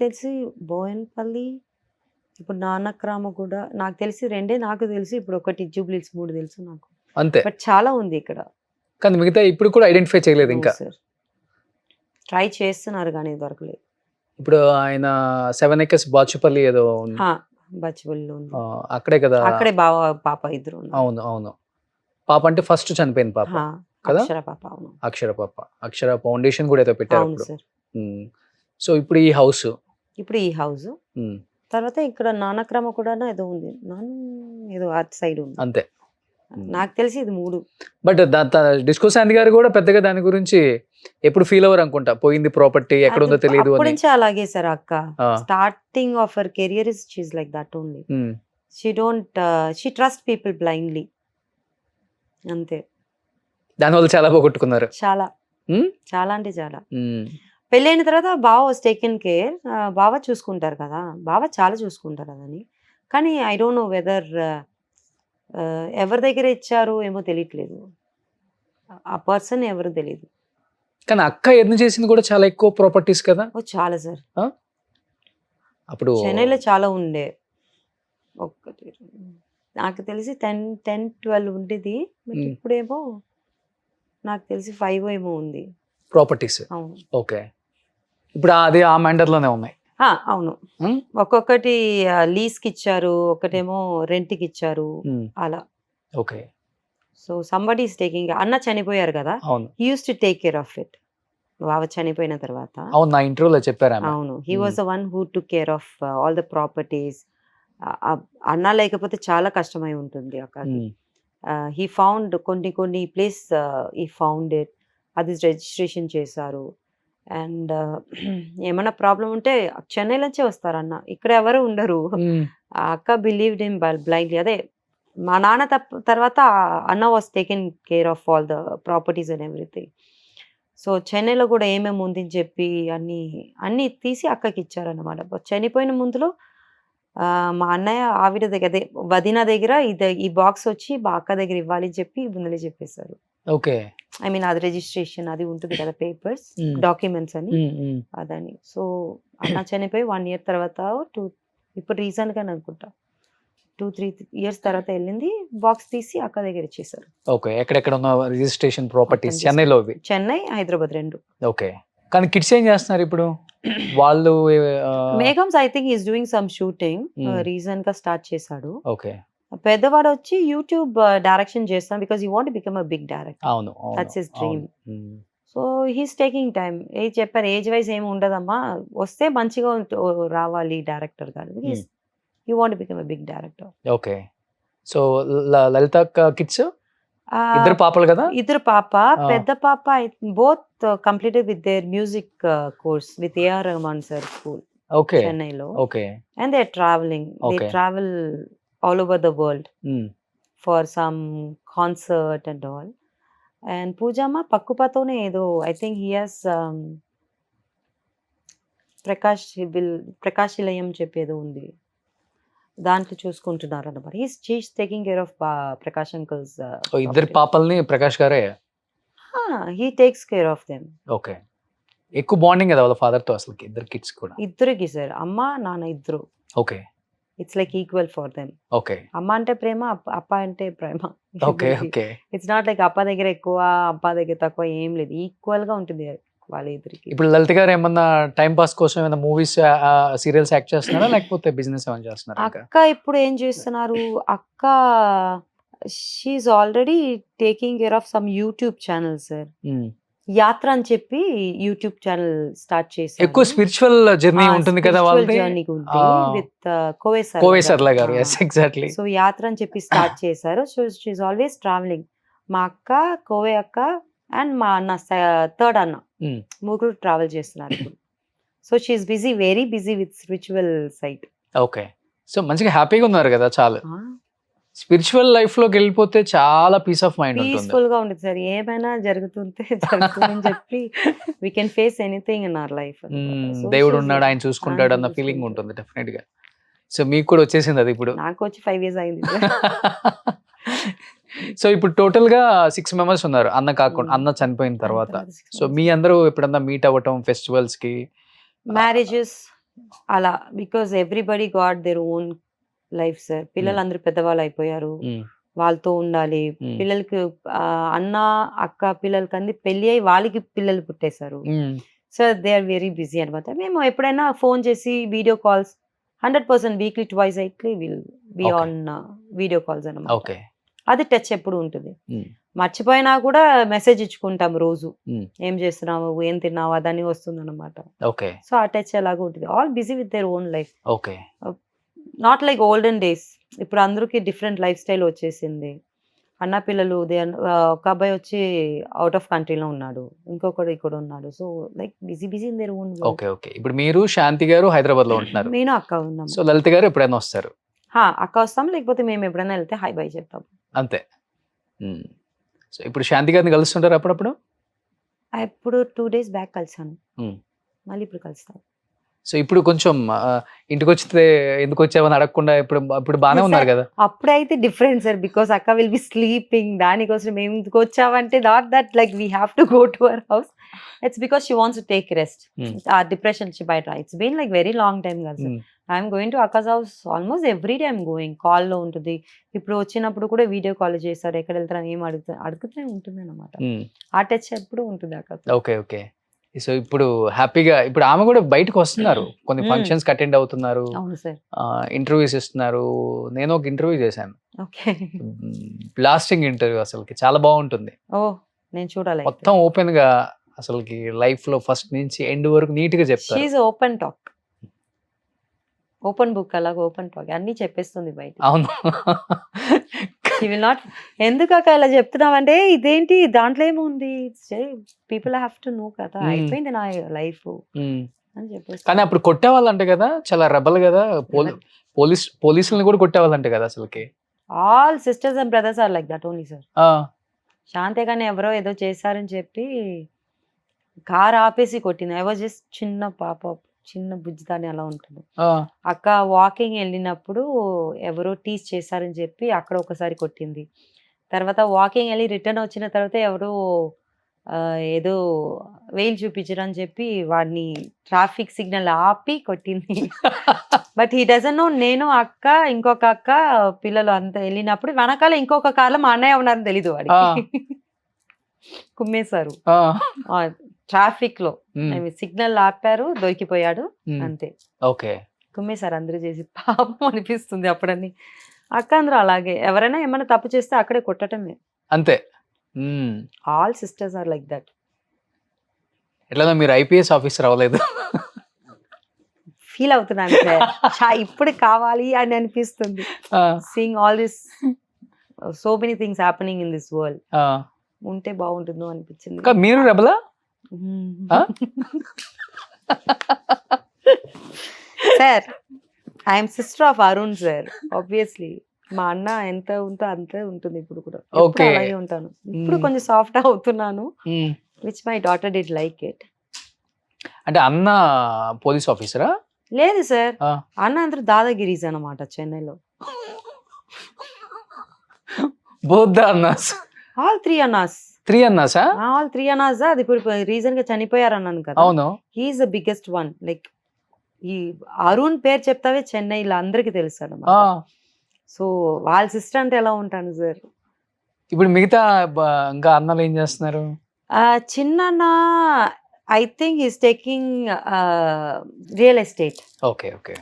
తెలిసి బోయన్పల్లి, ఇప్పుడు నానక్రామ కూడా నాకు తెలిసి 2 నాకు తెలిసి, ఇప్పుడు ఒకటి జూబ్లీస్ 3 తెలుసు నాకు. అంతే. బట్ చాలా ఉంది ఇక్కడ. కానీ మిగతా ఇప్పుడు కూడా ఐడెంటిఫై చేయలేదు ఇంకా. సార్ ట్రై చేస్తున్నారు కానీ దొరకలేదు. ఇప్పుడు ఆయన 7 acres బాచుపల్లి ఏదో ఉంది. బచ్చిపల్లిలో ఉంది. అక్కడే కదా? అక్కడే బావ పాప ఇద్దరు ఉన్నారు. అవును అవును. పాప అంటే ఫస్ట్ చనిపోయింది పాప కదా? అక్షర పాప. అవును, అక్షర పాప. అక్షర ఫౌండేషన్ కూడా ఏదో పెట్టారు అవును ఇప్పుడు. సార్. సో ఇప్పుడు ఈ హౌస్, ఇప్పుడు ఈ హౌస్ తర్వాత ఇక్కడ నానక్రమ కూడా ఏదో ఉంది, ఏదో అటు సైడ్ ఉంది అంతే. నాకు తెలిసి ఇది 3. బట్ డిస్కో శాంతి గారు కూడా పెద్దగా దాని గురించి ఎప్పుడు ఫీల్ అవ్వరు అనుకుంటా, పోయింది ప్రాపర్టీ ఎక్కడ ఉందో తెలియదు అప్పటి అని. నుంచి అలాగే సార్ అక్క. Starting of her career is she is like that only. She trust people blindly, అంతే. దానివల్ల చాలా పోగొట్టుకున్నారు. చాలా చాలా అంటే చాలా. పెళ్ళైన తర్వాత బావ వాజ్ టేకెన్ కేర్, బావ చూసుకుంటారు కదా, బావ చాలా చూసుకుంటారు అదని. కానీ ఐ డోంట్ నో వెదర్ ఎవరి దగ్గర ఇచ్చారు ఏమో తెలియట్లేదు, ఆ పర్సన్ ఎవరు తెలియదు. కానీ అక్క ఎర్న్ చేసింది కూడా చాలా ఎక్కువ ప్రాపర్టీస్ కదా? చాలా సార్. అప్పుడు చెన్నైలో చాలా ఉండే, ఒక్కటి నాకు తెలిసి 10-12 ఉండేది. ఇప్పుడేమో నాకు తెలిసి 5 ఏమో ఉంది ప్రాపర్టీస్. అవును. ఓకే. ఇప్పుడు అది ఆ మెండర్ లోనే ఉన్నాయి. అవును. ఒక్కొక్కటి లీజ్ కి ఇచ్చారు, ఒకటేమో రెంట్ కి ఇచ్చారు, అలా. Okay. So somebody is taking. అన్న చనిపోయారు కదా, he use to take care of it. బావ చనిపోయిన తర్వాత. అవును, నా ఇంటర్వ్యూలో చెప్పారు. అవును, he was the one who took care of all the properties. అన్న లేకపోతే చాలా కష్టమై ఉంటుంది అక్కకి. హీ ఫౌండ్ కొన్ని ప్లేస్, హీ ఫౌండ్ ఇట్, అది రిజిస్ట్రేషన్ చేశారు. అండ్ ఏమైనా ప్రాబ్లం ఉంటే చెన్నై నుంచే వస్తారు అన్న, ఇక్కడ ఎవరు ఉండరు. అక్క బిలీవ్డ్ హిమ్ బ్లైండ్లీ. అదే మా నాన్న తర్వాత అన్న was taken care of all the properties and everything. So చెన్నైలో కూడా ఏమేమి ఉంది అని చెప్పి అన్ని తీసి అక్కకి ఇచ్చారన్నమాట. చనిపోయిన ముందులో మా అన్నయ్య ఆవిడ దగ్గర, అదే వదిన దగ్గర ఈ బాక్స్ వచ్చి మా అక్క దగ్గర ఇవ్వాలి అని చెప్పి ముందులే చెప్పేశారు. ఓకే. ఐ మీన్ అది రిజిస్ట్రేషన్ అది ఉంటుంది కదా, పేపర్స్ డాక్యుమెంట్స్ అని, అదని. సో అన్న చనిపోయి 1 year తర్వాత, ఇప్పుడు రీసెంట్ గా అనుకుంటా 2-3 years తర్వాత వెళ్ళింది, బాక్స్ తీసి అక్క దగ్గర ఇచ్చేసారు. ఓకే. ఎక్కడెక్కడ ఉన్న రిజిస్ట్రేషన్ ప్రాపర్టీస్ చెన్నైలో? చెన్నై, హైదరాబాద్ 2. ఓకే. కానీ కిడ్స్ ఏం చేస్తున్నారు ఇప్పుడు? వాళ్ళు మేఘమ్స్ I think is doing some shooting, recent గా స్టార్ట్ చేశాడు. ఓకే. పెద్దవాడు వచ్చి యూట్యూబ్ డైరెక్షన్ చేస్తాం, because you want become a big director. అవును, that's his dream. So he's taking time. చెప్పారు ఏజ్ వైజ్ ఏమి ఉండదమ్మా, వస్తే మంచిగా రావాలి డైరెక్టర్ గారు. You want become a big director. Okay. So Lalitha kids ఇద్దరు పాపలు కదా? ఇద్దరు పాప, పెద్ద పాప both completed with their music course with AR Rahman sir school okay. చెన్నైలో. Okay. And they travelling, they Okay. Travel all over the world for some concert and all. And పూజమ్మ పక్కుపతోనే ఏదో I think he has Prakash ఇలయం చెప్పేదో ఉంది, దాంట్లో చూసుకుంటున్నారు అనమాట. She's taking care of Prakash uncle's. ఇద్దరు పాపల్ని ప్రకాష్ గారే. He takes care of them. Okay. ఎక్కువ బాండింగ్ కదా వాళ్ళ ఫాదర్ తో అసలు ఇద్దరు కిడ్స్ కూడా? ఇద్దరికి సార్, అమ్మ నాన్న ఇద్దరు. Okay. It's like equal for them. Okay. అమ్మ అంటే ప్రేమ, అప్ప అంటే ప్రేమ. Okay. Okay. It's not like అప్ప దగ్గర ఎక్కువ అప్ప దగ్గర తక్కువ, ఏం లేదు, ఈక్వల్ గా ఉంటుంది వాళ్ళ ఇద్దరికి. ఇప్పుడు లలిత గారు ఏమన్నా టైం పాస్ కోసం ఏమైనా మూవీస్ సీరియల్స్ యాక్ట్ చేస్తున్నారా లేకపోతే బిజినెస్ ఏమైనా చేస్తున్నారా? అక్క ఇప్పుడు ఏం చేస్తున్నారు, అక్క she's already taking care of some YouTube channel sir. Yatra అని చెప్పి యూట్యూబ్ ఛానల్ స్టార్ట్ చేసి ఎక్కువ స్పిరిచువల్ జర్నీ ఉంటుంది కదా వాళ్ళది. విత్ కోవేసర్ల గారు. Yes exactly. సో యాత్ర అని చెప్పి స్టార్ట్ చేశారు. So she's always travelling. మా అక్క, కోవే అక్క అండ్ మా అన్న థర్డ్ అన్న, ముగ్గురు ట్రావెల్ చేస్తున్నారు ఇప్పుడు. So she's busy, very busy with spiritual site. Okay. So మంచిగా హ్యాపీగా ఉన్నారు కదా. చాలా స్పిరిచువల్ లైఫ్ లోకి వెళ్ళిపోతే చాలా పీస్ ఆఫ్ మైండ్ ఉంటుంది. పీస్ఫుల్ గా ఉంటుంది సార్. ఏమైనా జరుగుతుంటే జరుగుతుందని చెప్పి we can face anything in our life. దేవుడు ఉన్నాడు, ఆయన చూసుకుంటాడు అన్న ఫీలింగ్ ఉంటుంది డెఫినెట్ గా. సో మీకు కూడా వచ్చేసింది అది ఇప్పుడు? నాకు వచ్చి 5 years అయింది. సో ఇప్పుడు టోటల్ గా 6 members ఉన్నారు, అన్న కాకుండా, అన్న చనిపోయిన తర్వాత. సో మీ అందరూ ఎప్పుడన్నా మీట్ అవ్వటం ఫెస్టివల్స్ కి, మ్యారేజెస్ అలా, because everybody got there own life sir. పిల్లలు అందరూ పెద్దవాళ్ళు అయిపోయారు, వాళ్ళతో ఉండాలి. పిల్లలకి అన్న అక్క పిల్లలకి అంది పెళ్లి అయ్యి వాళ్ళకి పిల్లలు పుట్టేశారు. So they are very busy అనమాట. మేము ఎప్పుడైనా ఫోన్ చేసి వీడియో కాల్స్ 100% వీక్లీ ట్వైస్ అయితే will be on video calls అనమాట. అది టచ్ ఎప్పుడు ఉంటుంది. మర్చిపోయినా కూడా మెసేజ్ ఇచ్చుకుంటాం రోజు, ఏం చేస్తున్నావు, ఏం తిన్నావు, అదని వస్తుంది అనమాట. సో ఆ టచ్ ఎలాగో ఉంటుంది. All busy with their own life. Not like olden days. ఇప్పుడు అందరికి డిఫరెంట్ లైఫ్ స్టైల్ వచ్చేసింది. అన్న పిల్లలు ఒక అబ్బాయి వచ్చి అవుట్ ఆఫ్ కంట్రీలో ఉన్నాడు, ఇంకొకడు ఇక్కడ ఉన్నాడు. So like busy busy in their own. Okay. Okay. ఇప్పుడు మీరు శాంతి గారు హైదరాబాద్ లో ఉంటున్నారు, నేను అక్క ఉన్నాం. సో లలిత గారు ఎప్పుడైనా వస్తారు? అక్క వస్తాం, లేకపోతే మేము ఎప్పుడైనా వెళ్తే హై బై చెప్తాం అంతే. సో ఇప్పుడు శాంతి గారిని కలుస్తుంటారు అప్పుడప్పుడు? ఇప్పుడు 2 days బ్యాక్ కలిసాను, మళ్ళీ ఇప్పుడు కలుస్తాను. సో ఇప్పుడు కొంచెం ఇంటికి వచ్చితే ఎందుకు వచ్చావని అడగకుండా ఇప్పుడు బాగానే ఉన్నారు కదా? అప్పుడైతే డిఫరెంట్ సార్, బికాస్ అక్క విల్ బి స్లీపింగ్. దానికోసం మేము ఎందుకు వచ్చామంటే not that like we have to go to our house. It's because she wants to take rest. ఆ డిప్రెషన్ నుంచి బయట. It's been like very long time కదా సార్. ఐఎమ్ గోయింగ్ టు అక్కస్ house almost every day. I'm going, కాల్లో ఉంటుంది. ఇప్పుడు వచ్చినప్పుడు కూడా వీడియో కాల్ చేస్తారు, ఎక్కడ వెళ్తారని ఏం అడుగుతూనే ఉంటుంది అనమాట. ఆ టచ్ ఎప్పుడు ఉంటుంది అక్క. ఓకే. ఓకే. సో ఇప్పుడు హ్యాపీగా, ఇప్పుడు ఆమె కూడా బయటకు వస్తున్నారు, కొన్ని ఫంక్షన్స్ అటెండ్ అవుతున్నారు, ఇంటర్వ్యూస్ ఇస్తున్నారు. నేను ఒక ఇంటర్వ్యూ చేశాను, బ్లాస్టింగ్ ఇంటర్వ్యూ. అసలుకి చాలా బాగుంటుంది. నేను చూడాలి. మొత్తం ఓపెన్ గా అసలుకి లైఫ్ లో ఫస్ట్ నుంచి ఎండ్ వరకు నీట్ గా చెప్తారు. She is open talk, open book, అలాగే ఓపెన్ టాక్ అన్ని చెప్పేస్తుంది బయట. అవును. ఎందుకక్క ఇలా చెప్తున్నావంటే, ఇదేంటి దాంట్లో ఏముంది, పీపుల్ హ్యావ్ టు నో కదా, అయిపోయింది నా లైఫ్ అని చెప్పేసి. కానీ అప్పుడు కొట్టేవాళ్ళంటే కదా, చాలా రెబల్ కదా, పోలీసులను కూడా కొట్టేవాళ్ళంటే కదా అసలుకి. All sisters and brothers are like that only sir. Shanthi కానీ ఎవరో ఏదో చేశారని చెప్పి కార్ ఆపేసి కొట్టింది. ఐ వాజ్ జస్ట్ చిన్న పాప, చిన్న బుజ్జిదాన్ని అలా ఉంటుంది. అక్క వాకింగ్ వెళ్ళినప్పుడు ఎవరో టీస్ చేశారని చెప్పి అక్కడ ఒకసారి కొట్టింది. తర్వాత వాకింగ్ వెళ్ళి రిటర్న్ వచ్చిన తర్వాత ఎవరో ఏదో వెయిల్ చూపించరని చెప్పి వాడిని ట్రాఫిక్ సిగ్నల్ ఆపి కొట్టింది. But he doesn't know. నేను అక్క, ఇంకొక అక్క, పిల్లలు అంతా వెళ్ళినప్పుడు వెనకాల ఇంకొక కార్లో మా అన్నయ్య ఉన్నారని తెలీదు వాడికి. కుమ్మేశారు ట్రాఫిక్ లో. సిగ్నల్ ఆపారు, దొరికిపోయాడు, అంతే. ఓకే. కుమ్మేశారు అందరూ చేసి. పాపం అనిపిస్తుంది అప్పుడని. అక్క అందరూ అలాగే, ఎవరైనా ఏమైనా తప్పు చేస్తే అక్కడే కొట్టటమే అంతే. All sisters are like that. ఎట్లా మీరు ఐపీఎస్ ఆఫీసర్ అవ్వలేదు? ఫీల్ అవుతున్నాను సార్. ఇప్పుడు కావాలి అని అనిపిస్తుంది. Seeing all this so many things happening in this world. ఉంటే బాగుంటుందో అనిపించింది. మీరు రెబలా? Sir I'm sister of Arun sir. Obviously మా అన్న ఎంత ఉందో అంతే ఉంటుంది ఇప్పుడు కూడా. Okay. అలాగే ఉంటాను. ఇప్పుడు కొంచెం సాఫ్ట్ అవుతున్నాను, which my daughter did like it. అంటే అన్న పోలీస్ ఆఫీసరా? లేదు సార్, ఆ. అన్న అందరూ దాదాగిరీస్ అన్నమాట చెన్నైలో. బోత్ అన్నాస్, ఆల్ త్రీ అన్నాస్. 3 అన్నాసా? ఆల్ త్రీ అన్నాస్. అది ఇప్పుడు రీసెంట్ గా చనిపోయారు అన్నాను కదా. అవును. He is the biggest one. Like ఈ అరుణ్ పేరు చెప్తావే చెన్నైలో అందరికి తెలుసు అన్నమాట. సో వాళ్ళ సిస్టర్ అంటే ఎలా ఉంటాను సార్. ఇప్పుడు మిగతా ఇంకా అన్నలు ఏం చేస్తున్నారు? చిన్న I think is taking real estate. Okay okay.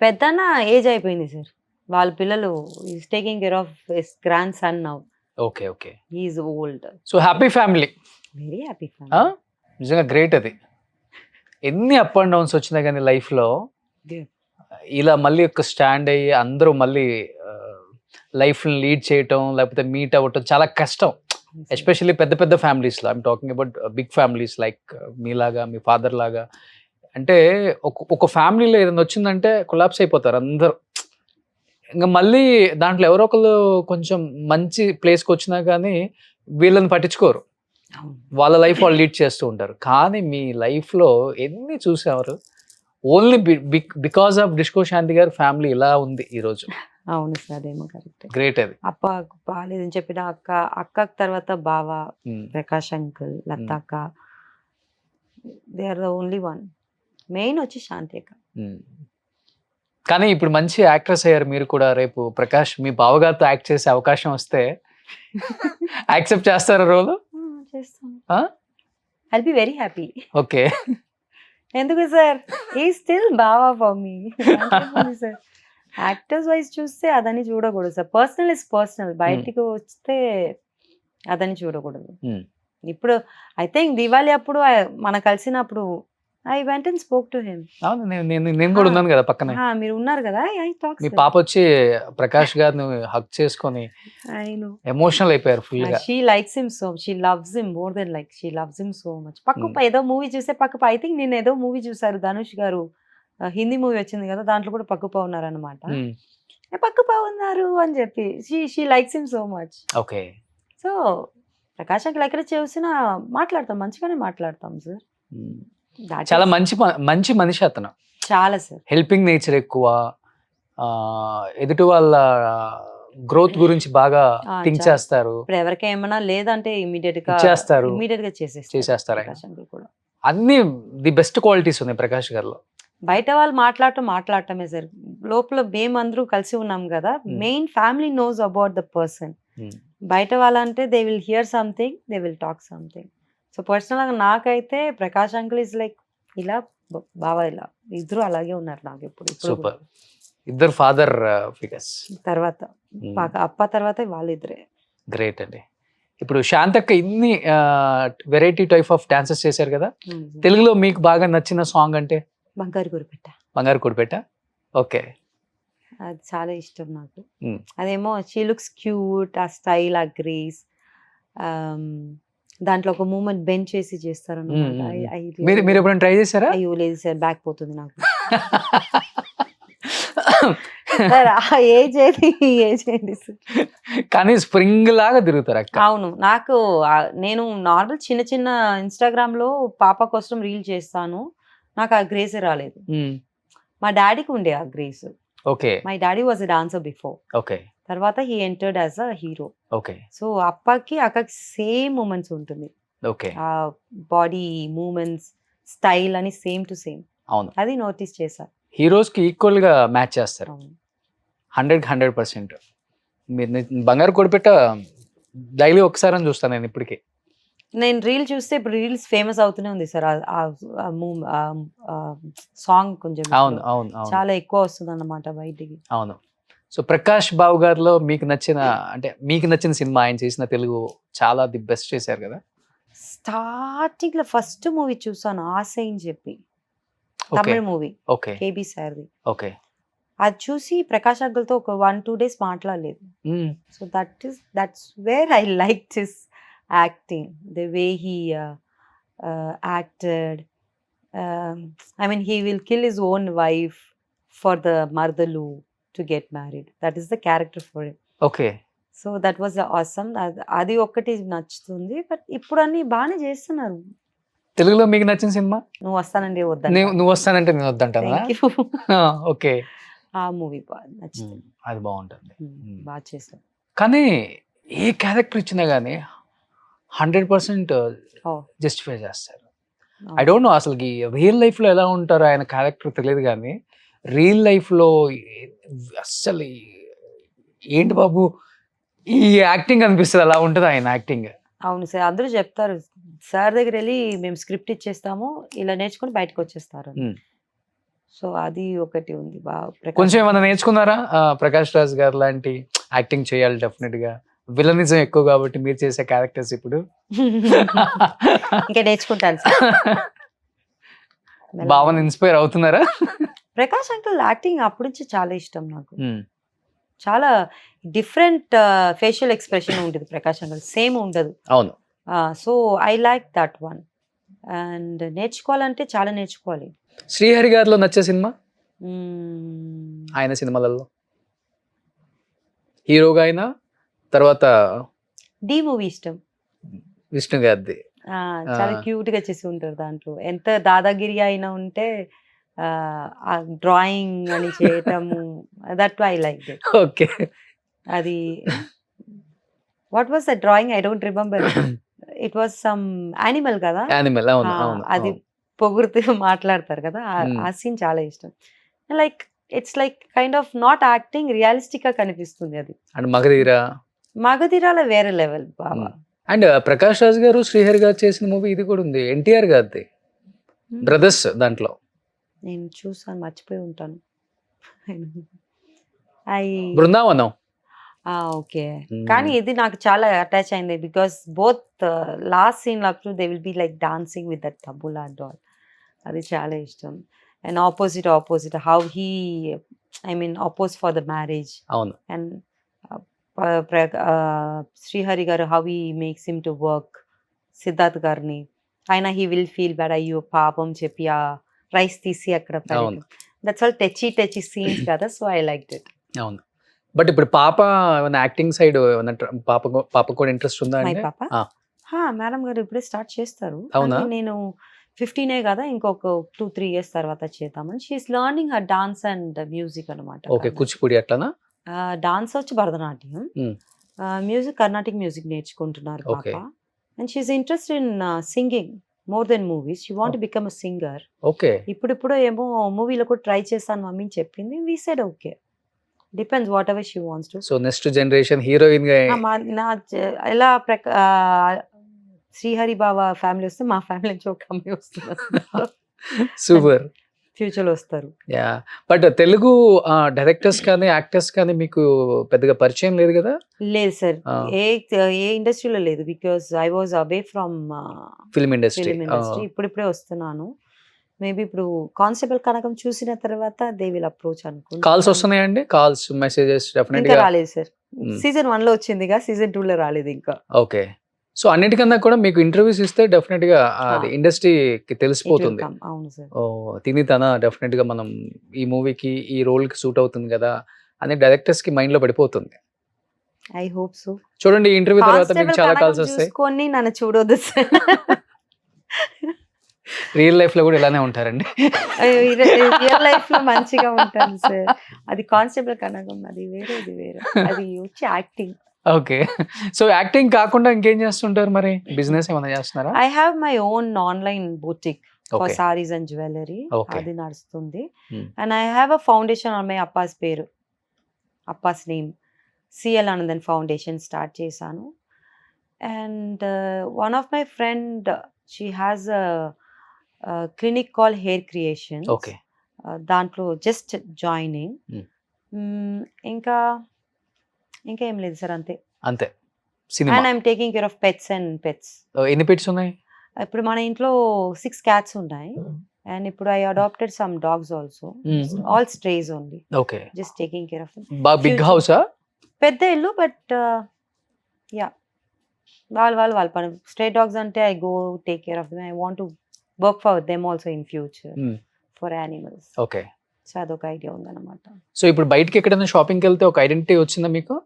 పెద్దన్న ఏజ్ అయిపోయింది సార్. వాళ్ళ పిల్లలు is taking care of his grandson now. Okay okay. He's old. So happy family. Very happy. నిజంగా గ్రేట్ అది. ఎన్ని అప్ అండ్ డౌన్స్ వచ్చినా కానీ లైఫ్లో ఇలా మళ్ళీ ఒక స్టాండ్ అయ్యి అందరూ మళ్ళీ లైఫ్ని లీడ్ చేయటం లేకపోతే మీట్ అవ్వటం చాలా కష్టం. ఎస్పెషల్లీ పెద్ద పెద్ద ఫ్యామిలీస్లో. I'm talking about big families like మీలాగా, మీ ఫాదర్ లాగా. అంటే ఒక ఫ్యామిలీలో ఏదైనా వచ్చిందంటే కొలాప్స్ అయిపోతారు అందరూ. ఇంకా మళ్ళీ దాంట్లో ఎవరో ఒకళ్ళు కొంచెం మంచి ప్లేస్కి వచ్చినా కానీ వీళ్ళని పట్టించుకోరు. వాళ్ళ లైఫ్ వాళ్ళు లీడ్ చేస్తూ ఉంటారు. కానీ మీ లైఫ్లో ఎన్ని చూసేవారు. ఓన్లీ బికాస్ ఆఫ్ డిస్కో శాంతి గారి ఫ్యామిలీ ఇలా ఉంది ఈరోజు. అవును సార్, అదేమో కరెక్ట్. గ్రేట్ అది. అప్ప బాగాలేదని చెప్పిన అక్క తర్వాత బావ, ప్రకాష్ అంకుల్, లతాక్క, they are the only one. Main వచ్చి శాంతి అక్క. కానీ ఇప్పుడు మంచి యాక్ట్రెస్ అయ్యారు మీరు కూడా. రేపు ప్రకాష్ మీ బావగారితో యాక్ట్ చేసే అవకాశం వస్తే యాక్సెప్ట్ చేస్తారా రోల్? చేస్తాను. I'll be very happy. Okay. ఎందుకు సార్, ఈ స్టిల్ బావా for me sir. Actors wise చూస్తే అదని చూడకూడదు సార్. Personal is personal. బయటికి వస్తే అదని చూడకూడదు. ఇప్పుడు ఐ థింక్ దివాళీ అప్పుడు మన కలిసినప్పుడు I went and spoke to him. అవును, నేను కూడా ఉన్నాను కదా పక్కనే. మీరు ఉన్నారు కదా. I talk. మీ పాప వచ్చి ప్రకాష్ గారిని హక్ చేసుకొని ఎమోషనల్ అయిపోయారు ఫుల్ గా. She likes him so, she loves him more than like, she loves him so much. పక్క ఏదో మూవీ చూస్తే పక్క ఐ థింక్ నేను ఏదో మూవీ చూసారు ధనుష్ గారు, హిందీ మూవీ వచ్చింది కదా, దాంట్లో కూడా పక్కప ఉన్నారు అనమాట. పక్కప ఉన్నారు అని చెప్పి she likes him so much. Okay. So Prakash uncle ఎక్కడ చూసినా మాట్లాడతాం, మంచిగానే మాట్లాడతాం సార్. చాలా మంచి మనిషి అతను. చాలా సార్. హెల్పింగ్ నేచర్ ఎక్కువ. ఎదుటి వాళ్ళ గ్రోత్ గురించి బాగా థింక్ చేస్తారు. ఇప్పుడు ఎవరికి ఏమైనా లేదంటే ఇమీడియట్ గా చేసేస్తారు. అన్ని ది బెస్ట్ క్వాలిటీస్ ఉన్నాయి ప్రకాష్ గారిలో. బయట వాళ్ళు మాట్లాడటమే సార్. లోపల మేమందరూ కలిసి ఉన్నాం కదా. Main family knows about the person. బయట వాళ్ళంటే they will hear something, they will talk something. So personal గా నాకైతే ప్రకాష్ అంకుల్ ఇస్ లైక్ ఇలా, బావా ఇలా, ఇద్దరు అలాగే ఉన్నారు నాకు ఎప్పుడు. సూపర్. ఇద్దరు ఫాదర్ ఫిగర్స్ తర్వాత అప్ప తర్వాత వాళ్ళిద్దరే. గ్రేట్ అండి. ఇప్పుడు శాంతక్క ఇన్ని వెరైటీ టైప్ ఆఫ్ డాన్సెస్ చేశారు కదా. తెలుగులో మీకు బాగా నచ్చిన సాంగ్ అంటే? బంగారు గురిపెట్ట. బంగారు గురిపెట్ట. ఓకే. అది చాలా ఇష్టం నాకు. అదేమో షీ లుక్స్ క్యూట్, ఆ స్టైల్, ఆ గ్రేస్. దాంట్లో ఒక మూమెంట్ బెంచ్ చేసి చేస్తారు. మీరు ఎప్పుడైనా ట్రై చేశారా? అయ్యో లేదు సార్, బ్యాక్ పోతుంది నాకు. కానీ స్ప్రింగ్ లాగా తిరుగుతారు అక్క. అవును. నాకు నేను నార్మల్ చిన్న చిన్న ఇన్స్టాగ్రామ్ లో పాప కోసం రీల్ చేస్తాను. నాకు ఆ గ్రేస్ రాలేదు. మా డాడీకి ఉండే ఆ grace. Okay. My daddy was a dancer before. Okay. తర్వాత he entered as a hero. Okay. So అక్కకి సేమ్ మూమెంట్స్ ఉంటుంది. ఓకే. ఆ బాడీ మూమెంట్స్, స్టైల్ అని సేమ్ టు సేమ్. అవును, అది నోటీస్ చేశా. హీరోస్ కి ఈక్వల్ గా మ్యాచ్ చేస్తారు. 100%. మీరు బంగారు కొడిపెట్ట డైలీ ఒకసారి అని చూస్తాను నేను ఇప్పటికి. నేను రీల్ చూస్తే ఇప్పుడు రీల్స్ ఫేమస్ అవుతూనే ఉంది సార్. సాంగ్ కొంచెం అవును అవును చాలా ఎక్కువ వస్తుంది అన్నమాట బయటికి. అవును. సో ప్రకాష్ బాబు గారిలో మీకు నచ్చిన సినిమా, ఆయన చేసిన తెలుగు చాలా ది బెస్ట్ చేశారు కదా. స్టార్టింగ్ లో ఫస్ట్ మూవీ చూసాను ఆశ అని చెప్పి. తమిళ మూవీ ఓకే కేబీ సార్ది. ఓకే అది చూసి ప్రకాష్ అంకుల్తో ఒక 1-2 days మాట్లాడలేదు. So that's where I like his acting, the way he acted. I mean, he will kill his own wife for the Mardalu to get married. That is the character for him. Okay so that was awesome. అది ఒక్కటి నచ్చుతుంది. But ఇప్పుడు అన్ని బాగానే చేస్తున్నారు. తెలుగులో మీకు నచ్చిన సినిమా? నువ్వు వస్తానండి వద్దా, నువ్వు వస్తానంటే నేను వద్దంటానా? ఓకే ఆ మూవీ బాగా నచ్చింది. అది బాగుంటుంది. బాగా చేశారు. కానీ ఏ క్యారెక్టర్ ఇచ్చినా కానీ 100% Oh. జస్టిఫై చేస్తారు. ఐ డోంట్ నో అసలుకి రియల్ లైఫ్లో ఎలా ఉంటారో ఆయన క్యారెక్టర్ తెలియదు, కానీ రియల్ లైఫ్లో అస్సలు ఏంటి బాబు ఈ యాక్టింగ్ అనిపిస్తుంది, అలా ఉంటుంది ఆయన యాక్టింగ్. అవును సార్, అందరూ చెప్తారు సార్ దగ్గర వెళ్ళి మేము స్క్రిప్ట్ ఇచ్చేస్తాము, ఇలా నేర్చుకుని బయటకు వచ్చేస్తారు. సో అది ఒకటి ఉంది బాగా. కొంచెం ఏమైనా నేర్చుకున్నారా ప్రకాష్ రాజ్ గారు లాంటి యాక్టింగ్ చేయాలి డెఫినెట్ గా? విలనిజం ఎక్కువ కాబట్టి మీరు చేసే క్యారెక్టర్స్ ఇప్పుడు ఇంకా నేర్చుకుంటాను సార్. భావన ఇన్స్పైర్ అవుతున్నారా? ప్రకాష్ అంకుల్ యాక్టింగ్ అప్పటి నుంచి చాలా ఇష్టం నాకు. చాలా డిఫరెంట్ ఫేషియల్ ఎక్స్ప్రెషన్ ఉంటుంది ప్రకాష్ అంకుల్, సేమ్ ఉండదు. అవును. So I like that one. And నేర్చుకోవాలంటే చాలా నేర్చుకోవాలి. శ్రీహరి గారిలో నచ్చే సినిమా? ఆయన సినిమాలలో హీరోగా అయినా తర్వాత డి మూవీ ఇష్టం. విష్ణు గారిది చాలా క్యూట్ గా చేసి ఉంటారు దాంట్లో. ఎంత దాదాగిరి అయినా ఉంటే డ్రాయింగ్ అని చేయటము, that I like it. Okay. అది what was the drawing, I don't remember. It was some animal కదా, యానిమల్. అవును అవును. అది పొగుడుతూ మాట్లాడతారు కదా, ఆ సీన్ చాలా ఇష్టం. Like it's like kind of not acting, realistic గా కనిపిస్తుంది అది. అండ్ మగధీరాలో వేరే level Baba. And Prakash Raj గారు శ్రీహరి గారు చేసిన మూవీ ఇది కూడా ఉంది, ఎన్టీఆర్ గారిది బ్రదర్స్. దాంట్లో నేను చూసాను, మర్చిపోయి ఉంటాను. బృందావనం. ఓకే. కానీ ఇది నాకు చాలా అటాచ్ అయింది, బికాస్ బోత్ లాస్ట్ సీన్ అప్పుడు they will be like dancing with that tabla and all. అది చాలా ఇష్టం. And opposite how he, I mean oppose for the marriage. అవును. అండ్ శ్రీహరి గారు how he makes him to work Siddharth గారిని, ఆయన he will feel bad, అయ్యో పాపం చెప్పి ఆ రైస్ తీసి అక్కడ అవును. దట్స్ ఆల్ టచీ సీన్స్ కదా. So I like it. అవును. బట్ ఇప్పుడు పాప ఏమైనా యాక్టింగ్ సైడ్ ఏమైనా పాప కూడా ఇంట్రెస్ట్ ఉందా? మై పాప మేడం గారు ఇప్పుడే స్టార్ట్ చేస్తారు. అవునా? నేను 15 కదా, ఇంకొక 2-3 years తర్వాత చేద్దామని. She's learning her dance and music అనమాట. ఓకే. కూచిపూడి అట్లానా? డాన్స్ వచ్చి భరతనాట్యం, మ్యూజిక్ కర్ణాటిక్ మ్యూజిక్ నేర్చుకుంటున్నారు పాప. And she's interested in singing more then movies. She want to become a singer. Okay. ఇప్పుడు ఏమో మూవీలో కూడా ట్రై చేస్తాను మమ్మీ అని చెప్పింది. We said okay, depends whatever she wants to. So next generation heroine గా ఎలా శ్రీహరి బాబా ఫ్యామిలీ వస్తే మా ఫ్యామిలీ నుంచి ఒక అమ్మాయి వస్తున్నారు. సూపర్. ఫ్యూచర్ లో వస్తారు. యా. బట్ తెలుగు డైరెక్టర్స్ కానీ యాక్టర్స్ కానీ మీకు పెద్దగా పరిచయం లేదు కదా? లేదు సార్, ఏ ఇండస్ట్రీలో లేదు, because I was away from film industry. ఇప్పుడిప్పుడే వస్తున్నాను. మేబీ ఇప్పుడు కానిస్టేబుల్ కనకం చూసిన తర్వాత దే విల్ అప్రోచ్ అనుకుంటా. కాల్స్ వస్తున్నాయండి? కాల్స్ మెసేజెస్ డెఫినెట్ ఇంకా గా రాలేదు సార్. సీజన్ 1 లో వచ్చిందిగా, సీజన్ 2 లో రాలేదు ఇంకా. ఓకే. సో అన్నిటికన్నా కూడా మీకు ఇంటర్వ్యూస్ ఇస్తే డెఫినెట్ గా అది ఇండస్ట్రీకి తెలిసిపోతుంది. అవును సార్. తిని తన డెఫినెట్ గా మనం ఈ మూవీకి ఈ రోల్ కి సూట్ అవుతుంది కదా అని డైరెక్టర్స్ కి మైండ్ లో పడిపోతుంది. I hope so. చూడండి, ఈ ఇంటర్వ్యూ తర్వాత మీకు చాలా కాల్స్ వస్తాయి. కొన్ని నన్ను చూడొద్దు సార్. రియల్ లైఫ్ లో కూడా ఇలానే ఉంటారండి. రియల్ లైఫ్ లో మంచిగా ఉంటాను సార్. అది కానిస్టేబుల్ కనకం, అది వేరే, ఇది వేరే. అది వచ్చి యాక్టింగ్. ఓకే. సో యాక్టింగ్ కాకుండా ఇంకేం చేస్తుంటారు మరి? బిజినెస్ ఏమైనా చేస్తున్నారా? I have my own online బoutique for Okay. Saris and jewellery. Okay. అది నడుస్తుంది. Hmm. And I have a foundation on my అప్పాస్ పేరు, అప్పాస్ name, CL Anandan foundation start చేశాను. And one of my friend, she has a clinic call hair creation. Okay. దాంట్లో just joining. Hmm. ఇంకా ఏం లేదు సార్, అంతే. అంతే. Cinema. And I'm taking care of pets. ఎన్ని పెట్స్ ఉన్నాయి? ఇప్పుడు మన ఇంట్లో 6 cats ఉన్నాయి అండ్ ఇప్పుడు I adopted some dogs also, all strays only, okay. Just taking care of them. బాగా బిగ్ హౌసా? పెద్ద ఇల్లు, బట్ యా వాళ్ళ పని. స్ట్రే డాగ్స్ అంటే I go take care of them. I want to work for them also in future for animals. Okay. So అదొక idea ఉందన్నమాట. So ఇప్పుడు బయటకి ఎక్కడైనా షాపింగ్కి వెళ్తే ఒక ఐడెంటిటీ వచ్చిందా మీకు?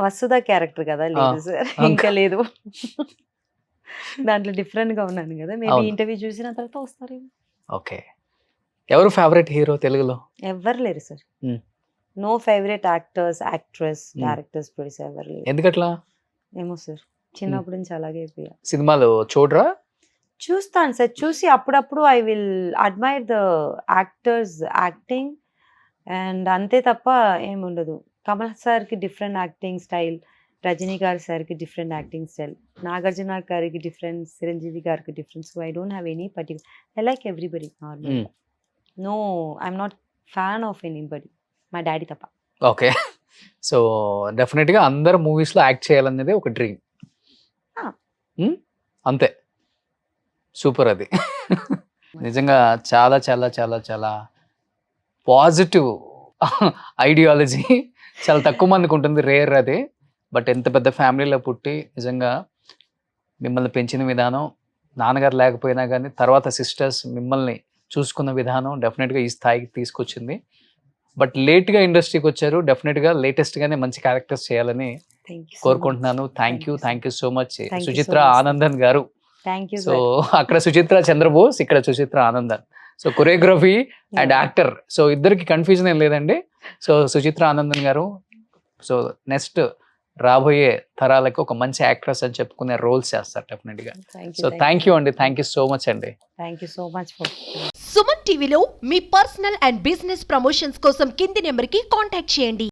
వసుదా క్యారెక్టర్ కదా, లేదు సార్, ఇంకా లేదు. దాంట్లో డిఫరెంట్ గా ఉన్నాను కదా, మేబీ అవును. ఇంటర్వ్యూ చూసిన తర్వాత వస్తారు. ఓకే. ఎవరు ఫేవరెట్ హీరో తెలుగులో? ఎవరు లేరు sir. Hmm. No favourite actors, actress, directors, producer ఎవరు లేరు. ఎందుకట్లా? ఏమో సార్, చిన్నప్పటి నుంచి అలాగే అయిపోయా. సినిమాలు చూడరా? చూస్తాను సార్, చూసి అప్పుడప్పుడు I will admire the actors acting and అంతే తప్ప ఏముండదు. కమల్ సార్కి డిఫరెంట్ యాక్టింగ్ స్టైల్, రజనీ గారి సార్కి డిఫరెంట్ యాక్టింగ్ స్టైల్, నాగార్జున గారికి డిఫరెంట్, చిరంజీవి గారికి different. So I don't have any particular, I like everybody normal. No, I'm not fan of anybody, మా daddy తప్ప. ఓకే. సో డెఫినెట్గా అందరు మూవీస్లో యాక్ట్ చేయాలనేది ఒక డ్రీమ్. Ah. అంతే. సూపర్ అది. నిజంగా చాలా చాలా చాలా చాలా పాజిటివ్ ఐడియాలజీ. చాలా తక్కువ మందికి ఉంటుంది, రేర్ అది. బట్ ఎంత పెద్ద ఫ్యామిలీలో పుట్టి నిజంగా మిమ్మల్ని పెంచిన విధానం, నాన్నగారు లేకపోయినా కానీ తర్వాత సిస్టర్స్ మిమ్మల్ని చూసుకున్న విధానం డెఫినెట్గా ఈ స్థాయికి తీసుకొచ్చింది. బట్ లేట్గా ఇండస్ట్రీకి వచ్చారు, డెఫినెట్గా లేటెస్ట్గానే మంచి క్యారెక్టర్స్ చేయాలని కోరుకుంటున్నాను. Thank you so much Suchitra Anandan గారు. Thank you. సో అక్కడ సుచిత్ర చంద్రబోస్, ఇక్కడ Suchitra Anandan. So choreography and actor, so ఇద్దరికి కన్ఫ్యూజన్ ఏం లేదండి. సో సుచిత్ర ఆనందన్ గారు, సో నెక్స్ట్ రాబోయే తరాలకు ఒక మంచి యాక్ట్రెస్ అని చెప్పుకునే రోల్స్ చేస్తారు డెఫినెట్గా. సో థ్యాంక్ యూ అండి, థ్యాంక్ యూ సో మచ్ అండి. Thank you so much for. Suman టీవీలో మీ పర్సనల్ అండ్ బిజినెస్ ప్రమోషన్స్ కోసం కింది నెంబర్కి కాంటాక్ట్ చేయండి.